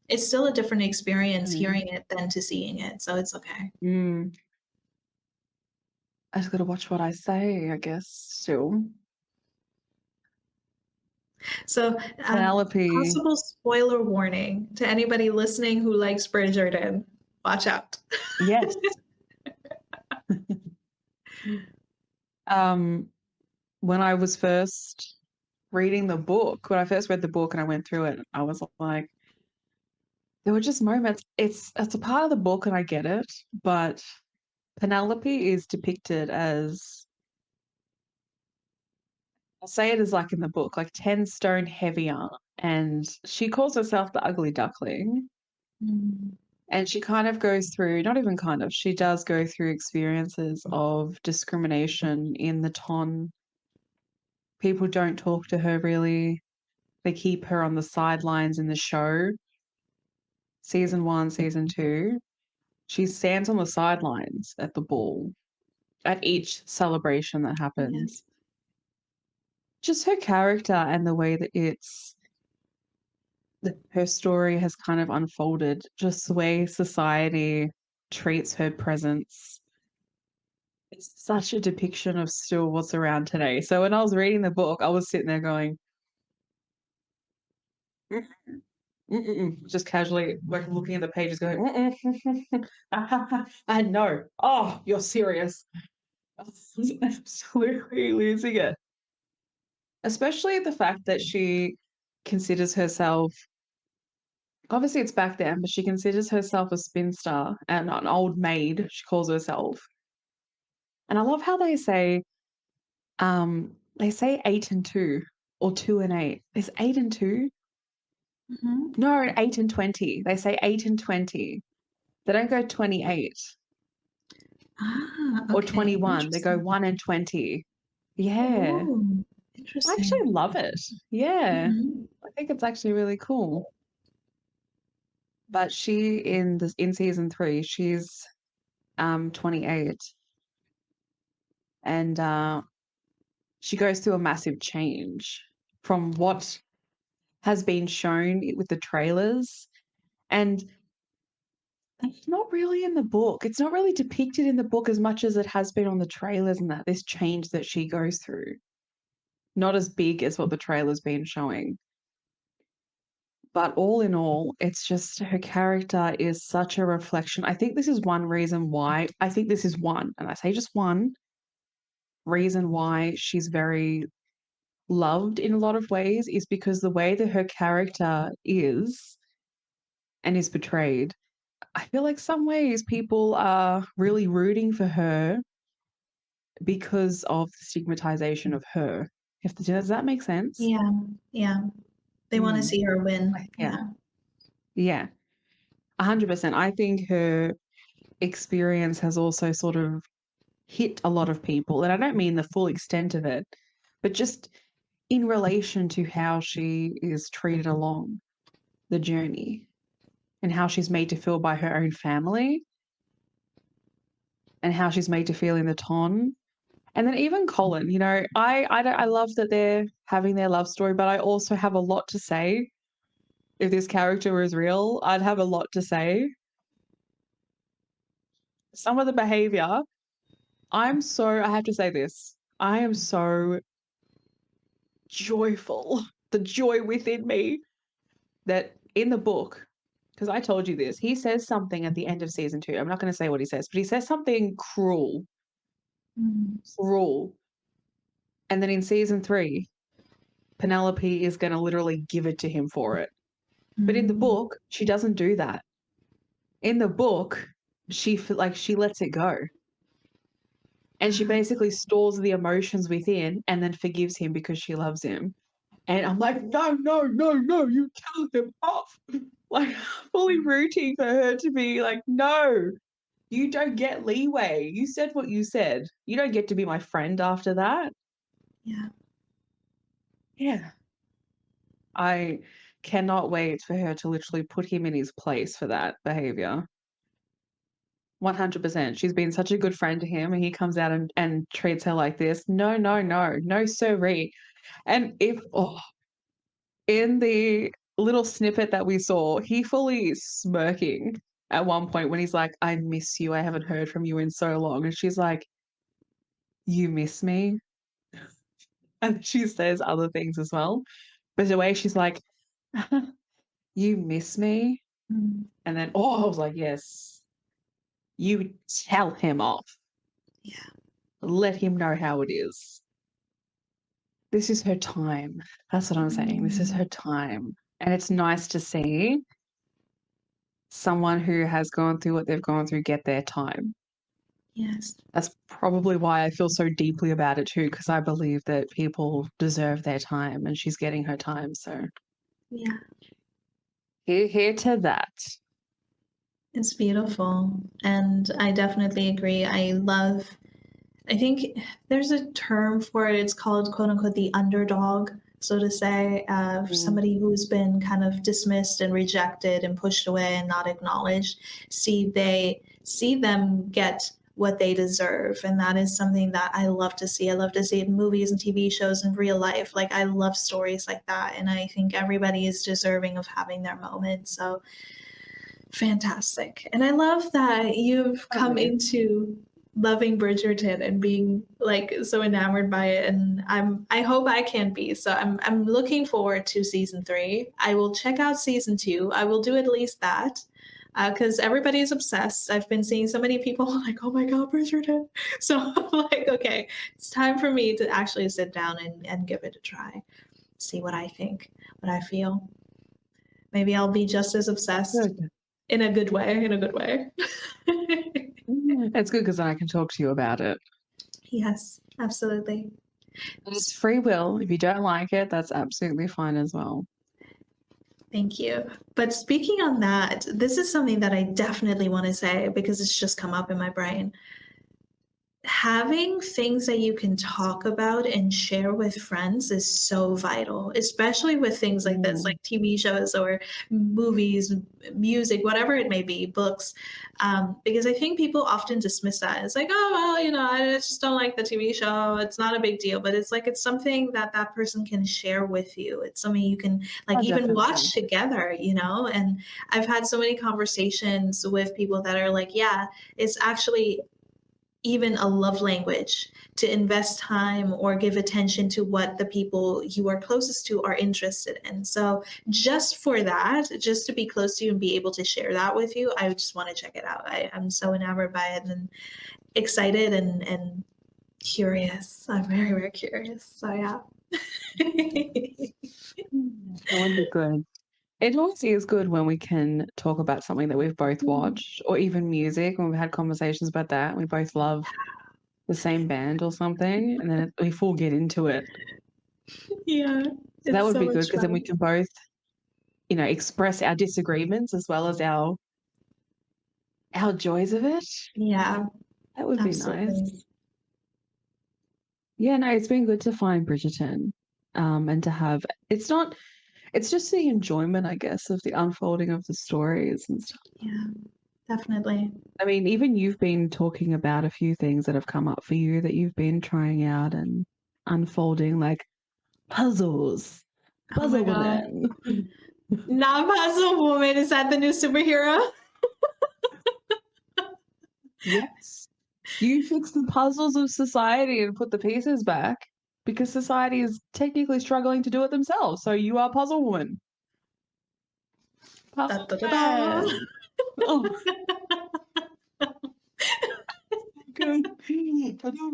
It's still a different experience Mm. hearing it than to seeing it, so it's okay. Mm. I just gotta watch what I say, I guess. Still, So, Penelope, possible spoiler warning to anybody listening who likes Bridgerton. Watch out. yes. um, when I was first reading the book, when I first read the book and I went through it, I was like, there were just moments. It's a part of the book and I get it, but Penelope is depicted as, I'll say it as like in the book, like 10 stone heavier. And she calls herself the ugly duckling. Mm, And she kind of goes through, not even kind of, she does go through experiences of discrimination in the ton. People don't talk to her really. They keep her on the sidelines in the show. Season 1, season 2. She stands on the sidelines at the ball, at each celebration that yeah. happens. Just her character and the way that her story has kind of unfolded, just the way society treats her presence. It's such a depiction of still what's around today. So when I was reading the book, I was sitting there going, "Mm, just casually like looking at the pages going, I know. Oh, you're serious. I was absolutely losing it. Especially the fact that she considers herself, obviously it's back then, but she considers herself a spinster and an old maid, she calls herself. And I love how they say 8 and 2 or 2 and 8. There's 8 and 2? Mhm. No, 8 and 20. They say 8 and 20. They don't go 28 Ah, or okay. 21. They go Interesting. 1 and 20. Yeah. Oh, I actually Interesting. love it. Yeah. Mhm. I think it's actually really cool. But she in season 3, she's 28, and she goes through a massive change from what has been shown with the trailers, and it's not really in the book. It's not really depicted in the book as much as it has been on the trailers, and that this change that she goes through. Not as big as what the trailer's been showing. But all in all, it's just her character is such a reflection. I think this is one reason why, I think this is one, and I say just one reason why she's very loved in a lot of ways, is because the way that her character is portrayed, I feel like some ways people are really rooting for her because of the stigmatization of her. Does that make sense? Yeah, yeah. They wanna Mm. see her win. Yeah. Yeah. Yeah. 100%. I think her experience has also sort of hit a lot of people, and I don't mean the full extent of it, but just in relation to how she is treated along the journey and how she's made to feel by her own family and how she's made to feel in the ton. And then even Colin, I love that they're having their love story, but I also have a lot to say. If this character was real, I'd have a lot to say. Some of the behavior, I have to say this, I am so joyful, the joy within me, that in the book, because I told you this, he says something at the end of season 2. I'm not going to say what he says, but he says something cruel, Mhm. cruel. And then in season 3, Penelope is going to literally give it to him for it. But in the Mm. book, she doesn't do that. In the book, she lets it go. And she basically stores the emotions within and then forgives him because she loves him. And I'm like, no, no, no, no, you tell him off. Like, fully rooting for her to be like, no, you don't get leeway. You said what you said. You don't get to be my friend after that. Yeah. Yeah. I cannot wait for her to literally put him in his place for that behavior. 100%. She's been such a good friend to him, and he comes out and treats her like this. No, no, no, no, sirree. And in the little snippet that we saw, he fully smirking at one point when he's like, I miss you. I haven't heard from you in so long. And she's like, you miss me? And she says other things as well. But the way she's like, you miss me? Mm. And then, I was like, yes, you tell him off. Yeah. Let him know how it is. This is her time. That's what I'm saying. This is Mm. her time. And it's nice to see someone who has gone through what they've gone through get their time. Yes. That's probably why I feel so deeply about it too, because I believe that people deserve their time and she's getting her time. So Yeah. here to that. It's beautiful. And I definitely agree. I think there's a term for it. It's called, quote unquote, the underdog, so to say, for Mm, somebody who's been kind of dismissed and rejected and pushed away and not acknowledged. See them get what they deserve, and that is something that I love to see. I love to see it in movies and TV shows and real life. Like, I love stories like that, and I think everybody is deserving of having their moment. So fantastic. And I love that you've come totally. into loving Bridgerton and being like so enamored by it. And I hope I can be. So I'm looking forward to season 3. I will check out season 2. I will do at least that. Because everybody's obsessed. I've been seeing so many people like, oh my God, Bridgerton. So I'm like, okay, it's time for me to actually sit down and give it a try, see what I think, what I feel. Maybe I'll be just as obsessed Good. in a good way, in a good way. It's good because then I can talk to you about it. Yes, absolutely. It's free will. If you don't like it, that's absolutely fine as well. Thank you. But speaking on that, this is something that I definitely want to say because it's just come up in my brain. having things that you can talk about and share with friends is so vital, especially with things like this, Mm, like TV shows or movies, music, whatever it may be, books. Because I think people often dismiss that. It's like, oh, well, I just don't like the TV show. It's not a big deal. But it's like, it's something that that person can share with you. It's something you can like oh, even definitely. watch together. And I've had so many conversations with people that are like, yeah, it's actually even a love language to invest time or give attention to what the people you are closest to are interested in. So just for that, just to be close to you and be able to share that with you, I just want to check it out. I'm so enamored by it and excited and curious. I'm very, very curious. So yeah. That would be good. It always is good when we can talk about something that we've both Mm, watched, or even music, when we've had conversations about that. We both love the same band or something, and then we full get into it. yeah, So that it's would so be good much because then we fun. can both, express our disagreements as well as our joys of it. Yeah, That would be nice. absolutely. Yeah, no, it's been good to find Bridgerton, and to have it's just the enjoyment, I guess, of the unfolding of the stories and stuff. Yeah, definitely. I mean, even you've been talking about a few things that have come up for you that you've been trying out and unfolding, like puzzles, Oh my puzzle God. woman. Not Puzzle Woman. Is that the new superhero? Yes. You fix the puzzles of society and put the pieces back because society is technically struggling to do it themselves. So you are puzzle woman. Da, Puzzle da, da, da. man. Oh, good. Ta-da.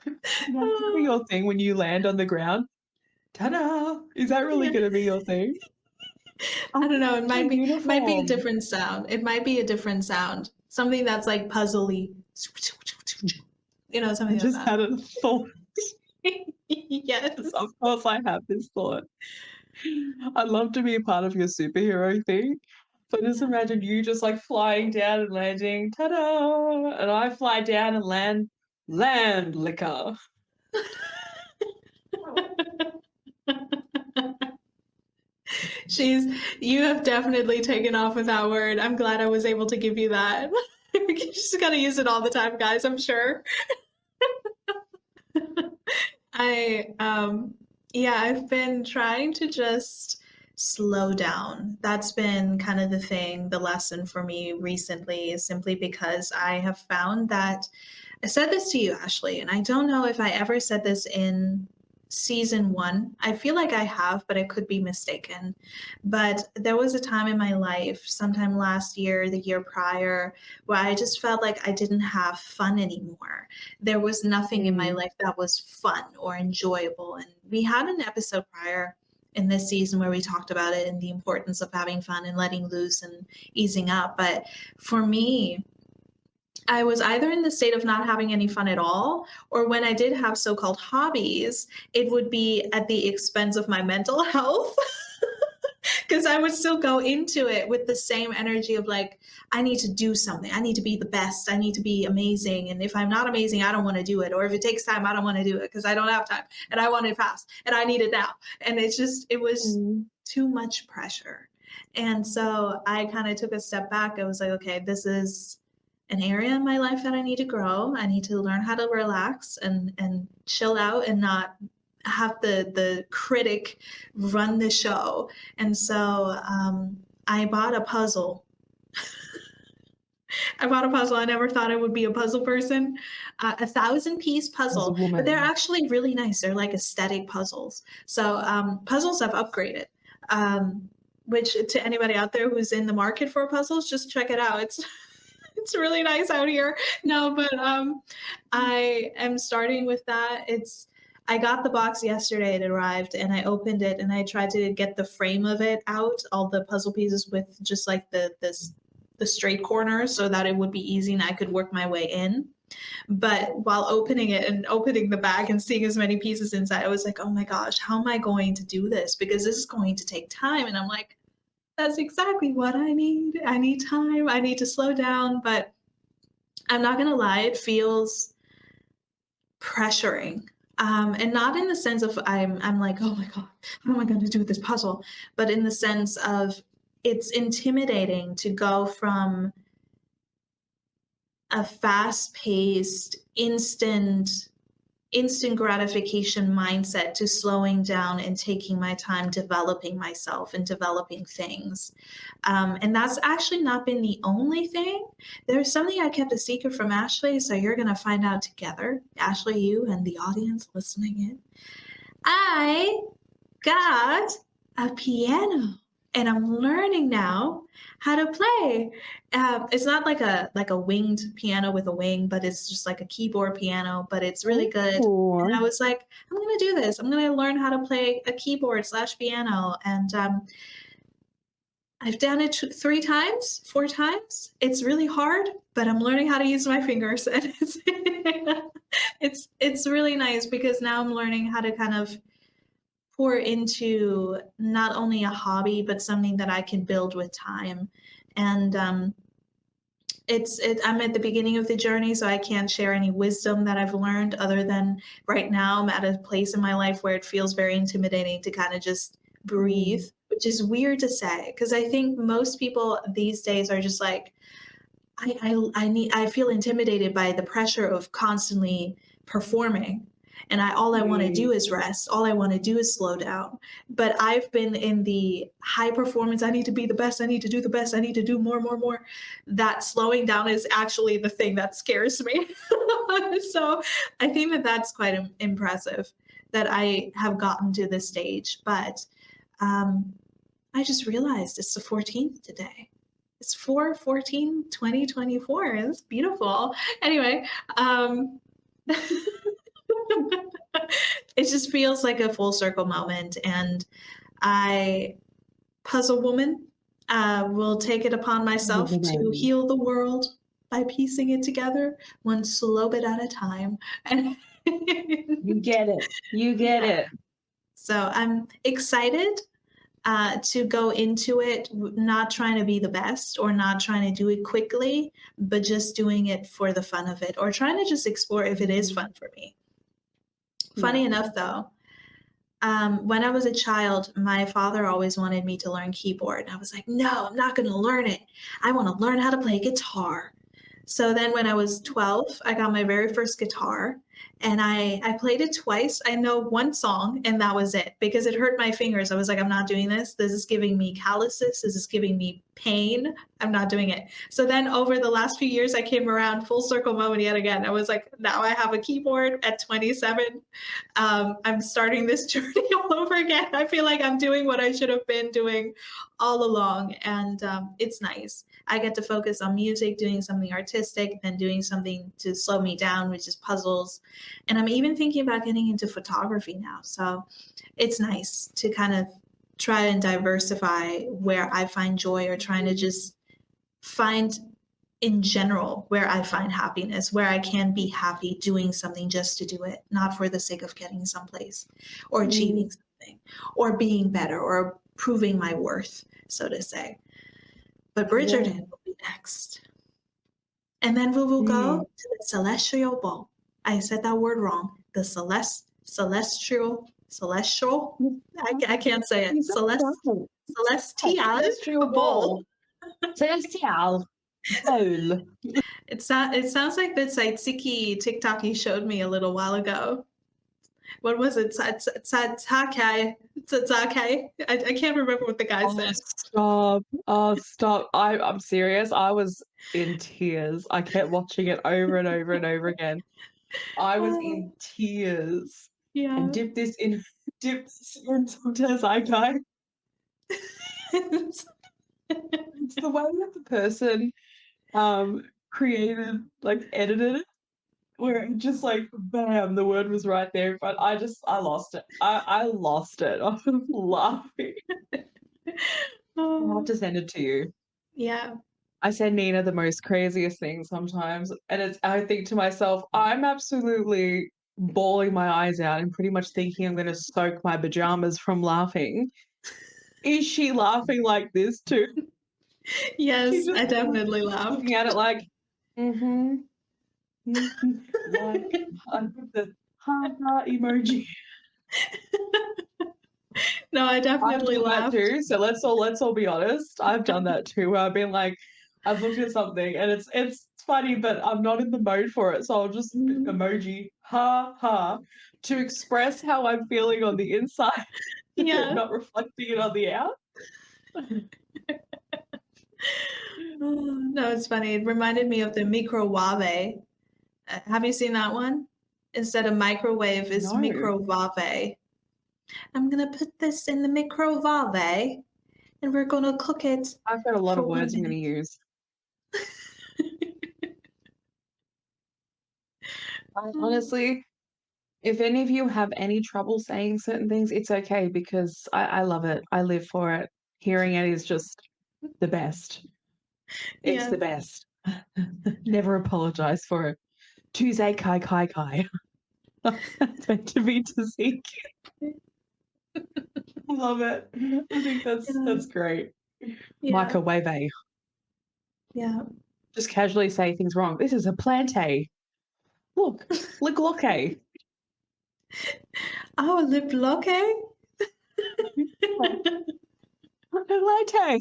That's gonna be your thing when you land on the ground. Ta-da! Is that really Yeah. gonna be your thing? I Oh, don't know. your It might be a uniform. different sound. It might be a different sound. Something that's like puzzly. I Something like just that. had a thought. Yes. Of course, I have this thought. I'd love to be a part of your superhero thing, but just Yeah. imagine you just like flying down and landing, ta-da! And I fly down and land liquor. You have definitely taken off with that word. I'm glad I was able to give you that. You just gotta use it all the time, guys, I'm sure. I yeah, I've been trying to just slow down. That's been kind of the thing, the lesson for me recently is simply because I have found that I said this to you, Ashley, and I don't know if I ever said this in season one. I feel like I have, but I could be mistaken. But there was a time in my life, sometime last year, the year prior, where I just felt like I didn't have fun anymore. There was nothing in my Mm, life that was fun or enjoyable. And we had an episode prior in this season where we talked about it and the importance of having fun and letting loose and easing up. But for me, I was either in the state of not having any fun at all, or when I did have so called hobbies, it would be at the expense of my mental health. Because I would still go into it with the same energy of like, I need to do something. I need to be the best. I need to be amazing. And if I'm not amazing, I don't want to do it. Or if it takes time, I don't want to do it because I don't have time and I want it fast and I need it now. And it was mm, too much pressure. And so I kind of took a step back. I was like, okay, this is an area in my life that I need to grow. I need to learn how to relax and chill out and not have the critic run the show. And so I bought a puzzle. I bought a puzzle. I never thought I would be a puzzle person. A 1,000 piece as a puzzle, but they're woman. actually really nice. They're like aesthetic puzzles. So puzzles have upgraded. Um, which to anybody out there who's in the market for puzzles, just check it out. It's really nice out here. No, but I am starting with that. I got the box yesterday. It arrived, and I opened it, and I tried to get the frame of it out, all the puzzle pieces with just like the straight corners, so that it would be easy and I could work my way in. But while opening it and opening the bag and seeing as many pieces inside, I was like, oh my gosh, how am I going to do this? Because this is going to take time. And I'm like, that's exactly what I need. I need time. I need to slow down. But I'm not gonna lie, it feels pressuring. And not in the sense of I'm like, oh my God, how am I going to do this puzzle? But in the sense of it's intimidating to go from a fast-paced, instant gratification mindset to slowing down and taking my time developing myself and developing things. And that's actually not been the only thing. There's something I kept a secret from Ashley, so you're going to find out together. Ashley, you and the audience listening in. I got a piano and I'm learning now how to play. It's not like a winged piano with a wing, but it's just like a keyboard piano, but it's really good. And I Oh, was like, I'm gonna do this. I'm gonna learn how to play a keyboard slash piano. And I've done it 3 times, 4 times. It's really hard, but I'm learning how to use my fingers, and it's really nice because now I'm learning how to kind of pour into not only a hobby, but something that I can build with time. And I'm at the beginning of the journey, so I can't share any wisdom that I've learned other than right now I'm at a place in my life where it feels very intimidating to kind of just breathe, mm, which is weird to say because I think most people these days are just like, I feel intimidated by the pressure of constantly performing. And all I want to mm, do is rest. All I want to do is slow down. But I've been in the high performance. I need to be the best. I need to do the best. I need to do more, more, more. That slowing down is actually the thing that scares me. So I think that that's quite impressive that I have gotten to this stage. But um, I just realized it's the 14th today. It's 4/14/2024. It's beautiful. Anyway, it just feels like a full circle moment. And I, puzzle woman, will take it upon myself to mm. heal the world by piecing it together one slow bit at a time. And You get it. You get yeah, it. so I'm excited to go into it not trying to be the best or not trying to do it quickly, but just doing it for the fun of it or trying to just explore if it is Mhm. fun for me. Yeah. Funny enough, though, when I was a child, my father always wanted me to learn keyboard. And I was like, no, I'm not going to learn it. I want to learn how to play guitar. So then when I was 12, I got my very first guitar and I played it twice. I know one song and that was it because it hurt my fingers. I was like, I'm not doing this. This is giving me calluses. This is giving me pain. I'm not doing it. So then over the last few years, I came around full circle moment yet again. I was like, now I have a keyboard at 27. I'm starting this journey all over again. I feel like I'm doing what I should have been doing all along. And it's nice. I get to focus on music, doing something artistic, then doing something to slow me down, which is puzzles. And I'm even thinking about getting into photography now. So it's nice to kind of try and diversify where I find joy or trying to Mhm. just find in general where I find happiness, where I can be happy doing something just to do it, not for the sake of getting someplace or achieving Mm, something or being better or proving my worth, so to say. But yeah. Bridgerton will be next. And then we will go Mm. to the celestial ball. I said that word wrong. The celestial, I can't say it. You said it right. Celestial Celestial ball. ball. Celestial bowl. It sounds like the tzatziki TikTok you showed me a little while ago. What was it? Tzatzake. Tzatzake. I can't remember what the guy Oh, said. stop. Oh, stop. I'm serious. I was in tears. I kept watching it over and over and over again. I was in Oh, tears. And yeah. dip this in sometimes I go. It's the way that the person created, like edited it, where it just like bam, the word was right there. But I lost it. I lost it. I was laughing. I'll have Oh, to send it to you. yeah. I send Nina the most craziest things sometimes, and I think to myself, I'm absolutely bawling my eyes out and pretty much thinking I'm gonna soak my pajamas from laughing. Is she laughing like this too? She Yes, just I definitely laughed. looking at it like, mm-hmm. Like, I put the ha emoji. No, I I've definitely done that laughed. too. So let's all be honest. I've done that too. Where I've been like, I've looked at something and it's funny, but I'm not in the mode for it. So I'll just Mhm. emoji ha to express how I'm feeling on the inside, Yeah. not reflecting it on the out. Oh, no, it's funny. It reminded me of the microwave. Have you seen that one? Instead of microwave, it's No, microwave. I'm gonna put this in the microwave and we're gonna cook it I've got a lot for of one words I'm going to minute. use. Honestly, if any of you have any trouble saying certain things, it's okay because I love it. I live for it. Hearing it is just the best. It's the Yes. best. Never apologize for it. Tuesday kai. It's meant to be to seek. I love it. I think Yeah. that's great. Yeah. Microwave. Yeah. Just casually say things wrong. This is a plante. Look, look. Oh, le bloque? Latte.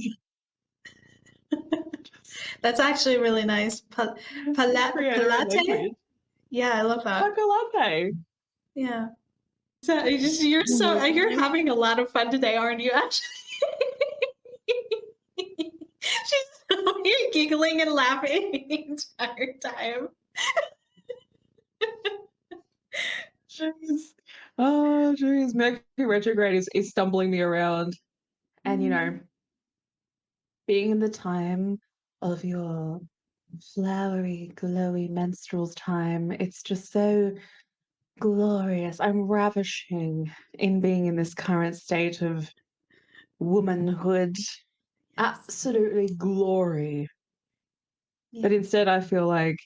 That's actually really nice. Create our own Palate? language. Yeah, I love that. Chocolate. Yeah. So you're having a lot of fun today, aren't you? Actually, you're giggling and laughing the entire time. Jeez. Oh, jeez. Mercury retrograde is stumbling me around. And, Mm, being in the time of your flowery, glowy menstruals time, it's just so glorious. I'm ravishing in being in this current state of womanhood. yes. Absolutely glory. But Yes. instead, I feel like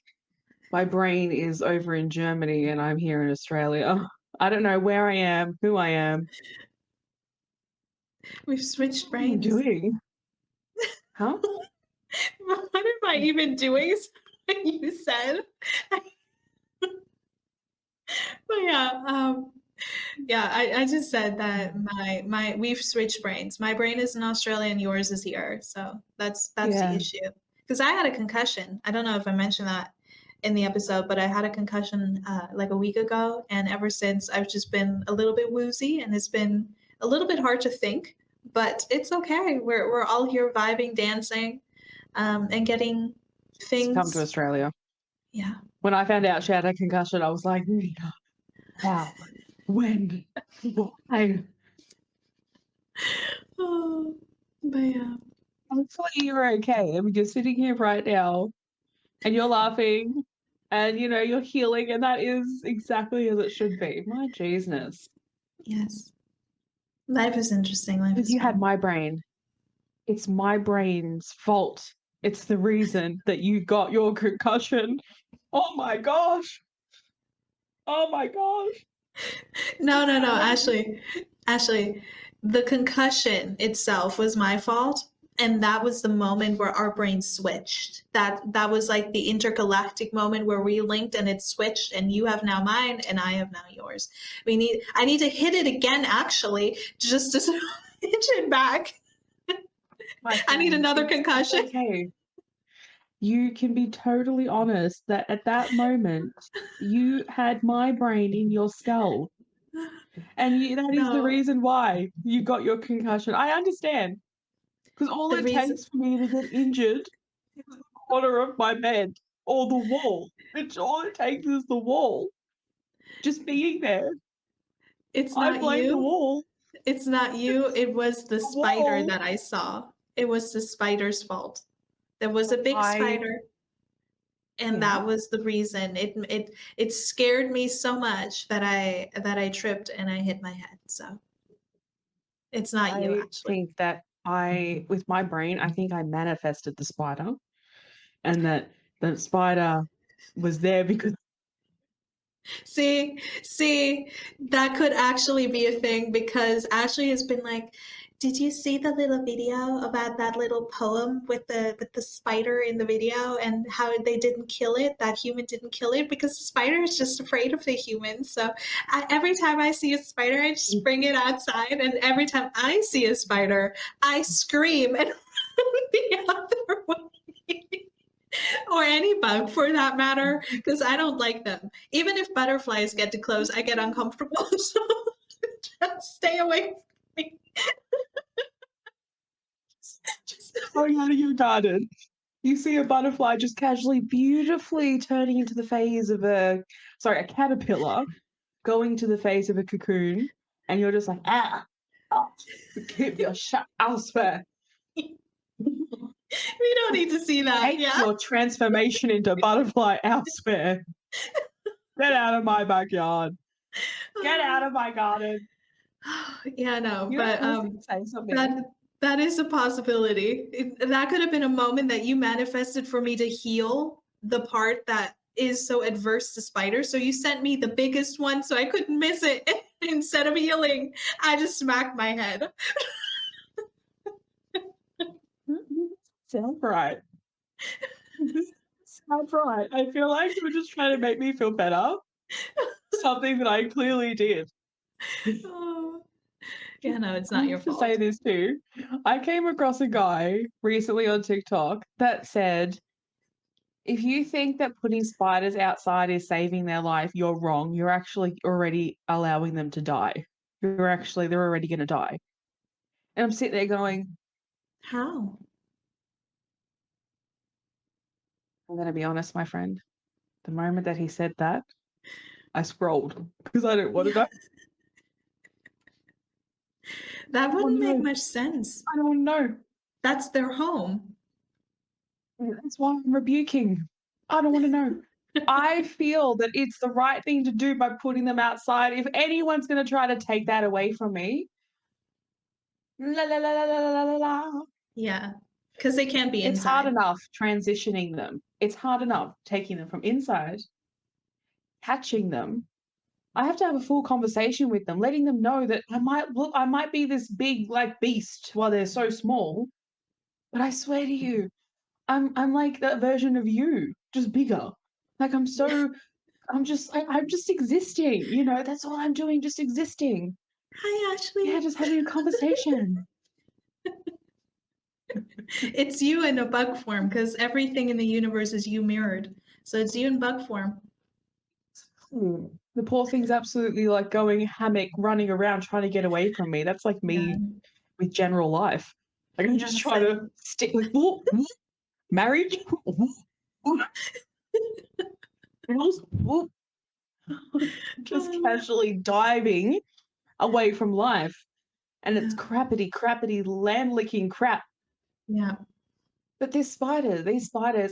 my brain is over in Germany and I'm here in Australia. I don't know where I am, who I am. We've switched What am I brains. doing? Huh? What am I even doing? Is what you said. But yeah, yeah, I just said that my we've switched brains. My brain is in Australia and yours is here. So that's the Yeah. issue. Because I had a concussion. I don't know if I mentioned that in the episode, but I had a concussion like a week ago, and ever since I've just been a little bit woozy, and it's been a little bit hard to think. But it's okay. We're all here vibing, dancing, and getting To come to things. Australia. Yeah. When I found out she had a concussion, I was like, "Nina, how? When? Why?" Oh, but yeah. Hopefully you're okay. I mean, you're sitting here right now and you're laughing and you're healing, and that is exactly as it should be. My Jesus. Yes. Life is interesting. Life Because is you had fun. my brain. It's my brain's fault. It's the reason that you got your concussion. Oh my gosh. Oh my gosh. No, no, no. Ashley, the concussion itself was my fault. And that was the moment where our brains switched. That was like the intergalactic moment where we linked and it switched, and you have now mine and I have now yours. I need to hit it again actually, just to switch it back. My I need friend, another it's concussion. okay. You can be totally honest that at that moment, you had my brain in your skull. And that is the No, reason why you got your concussion. I understand. Because all the it reason takes for me to get injured is the corner of my bed or the wall. It's all it takes is the wall. Just being there. it's I not blame the you. wall. It's not you. It's It was the the spider wall. that I saw. It was the spider's fault. There was a big I, spider, and yeah, that was the reason. It scared me so much that I tripped and I hit my head. So it's not you, I actually. think that with my brain, I think I manifested the spider and that the spider was there because See, that could actually be a thing because Ashley has been like, Did you see the little video about that little poem with the spider in the video and how they didn't kill it? That human didn't kill it because the spider is just afraid of the human. So every time I see a spider, I just bring it outside, and every time I see a spider, I scream and run the other way. Or any bug for that matter, because I don't like them. Even if butterflies get too close, I get uncomfortable. So just stay away from me. Going out of your garden, you see a butterfly just casually, beautifully turning into the phase of a caterpillar, going to the phase of a cocoon, and you're just like, keep your shut elsewhere. We don't need to see that. Take your transformation into butterfly elsewhere. Get out of my backyard. Get out of my garden. Yeah, no, You but say something. that is a possibility. That could have been a moment that you manifested for me to heal the part that is so adverse to spiders. So you sent me the biggest one so I couldn't miss it. Instead of healing, I just smacked my head. Sounds right. Sounds right. I feel like you were just trying to make me feel better. Something that I clearly did. Oh. Yeah, no, it's not I your have to fault. say this too. I came across a guy recently on TikTok that said, if you think that putting spiders outside is saving their life, you're wrong. You're actually already allowing them to die. They're already going to die. And I'm sitting there going, How? I'm going to be honest, my friend. The moment that he said that, I scrolled because I didn't want to know. That wouldn't make No. much sense. I don't know. That's their home. That's why I'm rebuking. I don't want to know. I feel that it's the right thing to do by putting them outside. If anyone's going to try to take that away from me, la la la la la la la. Yeah, because they can't be It's hard inside. enough transitioning them. It's hard enough taking them from inside, catching them. I have to have a full conversation with them, letting them know that I might be this big like beast while they're so small, but I swear to you, I'm like that version of you, just bigger. Like I'm just existing, that's all I'm doing, just existing. Hi, Yeah, Ashley. just having a conversation. It's you in a bug form because everything in the universe is you mirrored. So it's you in bug form. The poor thing's absolutely like going hammock, running around trying to get away from me. That's like Yeah, me with general life. Like I'm yeah, just trying same. to stick like whoop, whoop, marriage, whoop, whoop, bills, whoop. Just casually diving away from life. And it's crappity, land licking crap. Yeah. But these spiders,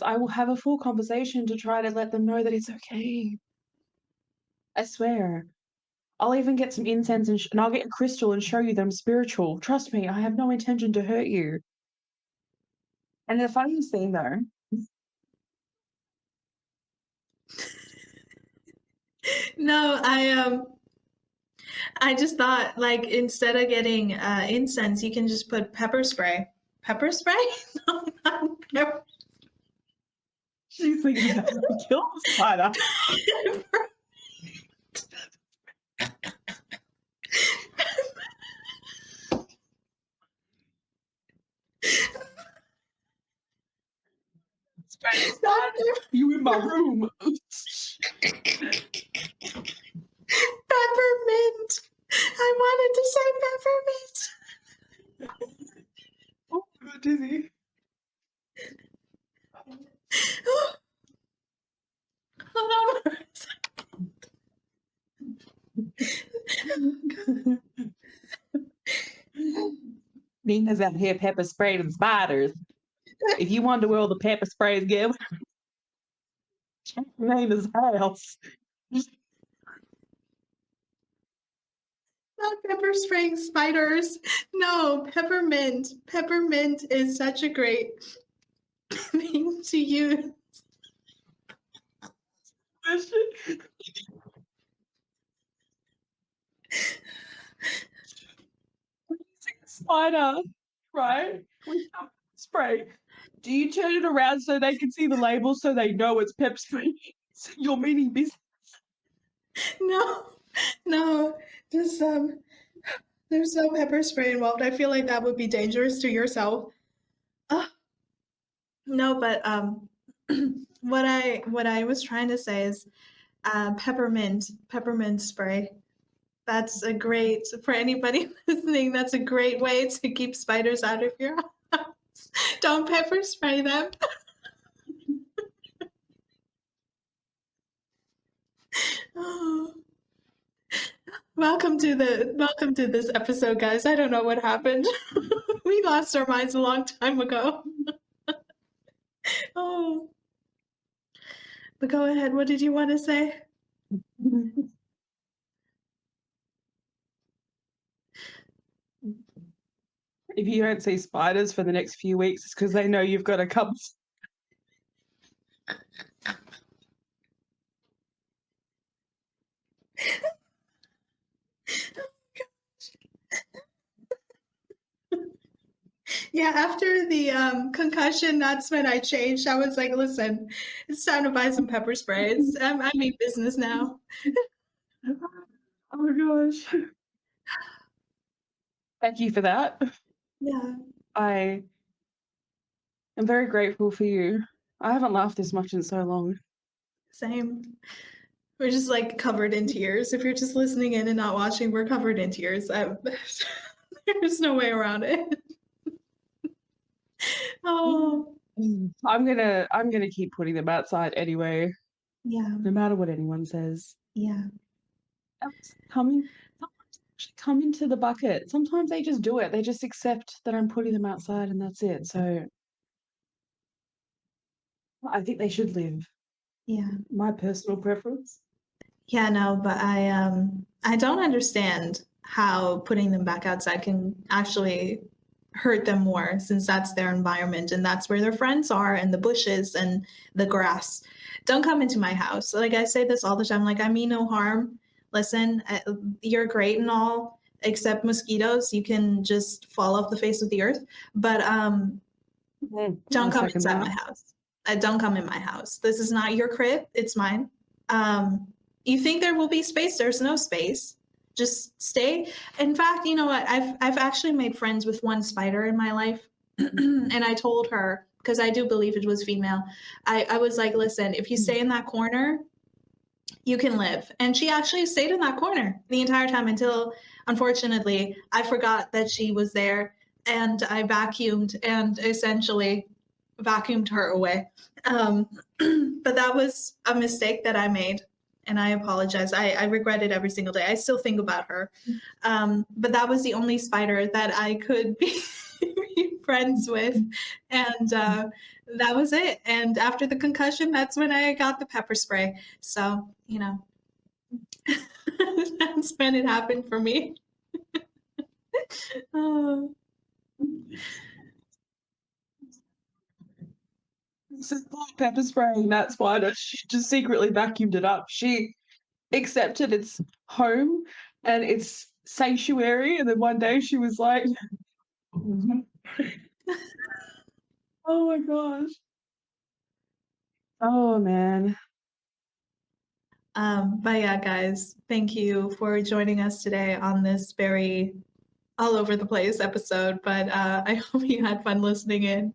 I will have a full conversation to try to let them know that it's okay. I swear. I'll even get some incense and I'll get a crystal and show you them spiritual. Trust me, I have no intention to hurt you. And the funniest thing though, No, I just thought like instead of getting incense, you can just put pepper spray. Pepper spray? No, not pepper. she's thinking about how to kill the spider. Spray spider, you in my room. Peppermint. I wanted to say peppermint. Oh, I got dizzy. Hold on. Nina's out here pepper spraying spiders. If you wonder where all the pepper sprays go, check Nina's house. Not pepper spraying spiders. No, peppermint. Peppermint is such a great thing to use. spider, right? With pepper spray. Do you turn it around so they can see the label so they know it's pepper spray? You're meaning business. No, just there's no pepper spray involved. I feel like that would be dangerous to yourself. No, but what I was trying to say is peppermint spray. That's a great for anybody listening. That's a great way to keep spiders out of your house. Don't pepper spray them. Oh. Welcome to this episode, guys. I don't know what happened. We lost our minds a long time ago. Oh, but go ahead. What did you want to say? If you don't see spiders for the next few weeks, it's because they know you've got a couple. Yeah, after the concussion, that's when I changed. I was like, listen, it's time to buy some pepper spray. I mean business now. Oh gosh. Thank you for that. Yeah. I am very grateful for you. I haven't laughed this much in so long. Same. We're just like covered in tears. If you're just listening in and not watching, we're covered in tears. There's no way around it. Oh. I'm gonna keep putting them outside anyway, Yeah. no matter what anyone says. Yeah. Sometimes they come into the bucket. Sometimes they just do it. They just accept that I'm putting them outside and that's it. So I think they should live. Yeah. My personal preference. Yeah, no, but I don't understand how putting them back outside can actually hurt them more since that's their environment and that's where their friends are and the bushes and the grass. Don't come into my house. Like I say this all the time, like I mean no harm. Listen, you're great and all, except mosquitoes. You can just fall off the face of the earth. But don't come inside my house. Don't come in my house. This is not your crib. It's mine. You think there will be space? There's no space. Just stay. In fact, you know what? I've actually made friends with one spider in my life, and I told her because I do believe it was female. I was like, listen, if you stay in that corner, you can live. And she actually stayed in that corner the entire time until, unfortunately, I forgot that she was there, and I vacuumed and essentially vacuumed her away. But that was a mistake that I made and I apologize. I regret it every single day. I still think about her. But that was the only spider that I could be friends with. And that was it. And after the concussion, that's when I got the pepper spray. So, you know, that's when it happened for me. Oh. Pepper spraying that spider. She just secretly vacuumed it up. She accepted its home and its sanctuary, and then one day she was like, "Oh my gosh, oh man." But yeah, guys, thank you for joining us today on this very all over the place episode. But I hope you had fun listening in.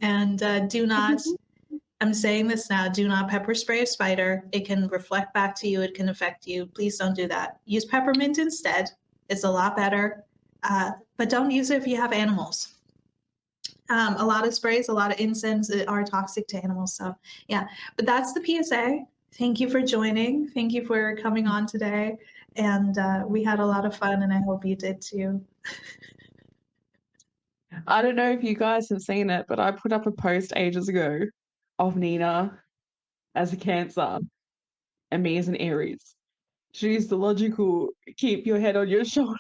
And do not, I'm saying this now, do not pepper spray a spider. It can reflect back to you, it can affect you. Please don't do that. Use peppermint instead. It's a lot better. But don't use it if you have animals. A lot of sprays, a lot of incense are toxic to animals. So, yeah, but that's the PSA. Thank you for joining. Thank you for coming on today. And we had a lot of fun, and I hope you did too. I don't know if you guys have seen it, but I put up a post ages ago of Nina as a Cancer and me as an Aries. She's the logical, keep your head on your shoulders.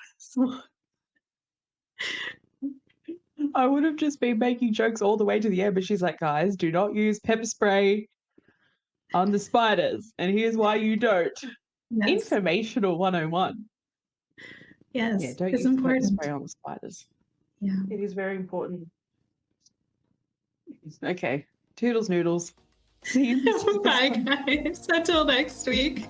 I would have just been making jokes all the way to the end, but she's like, guys, do not use pepper spray on the spiders. And here's why you don't. Yes. Informational 101. Yes, Yeah, don't it's use pepper important. spray on the spiders. Yeah. It is very important. Okay. Toodles noodles. See you next Bye, episode. guys. Until next week.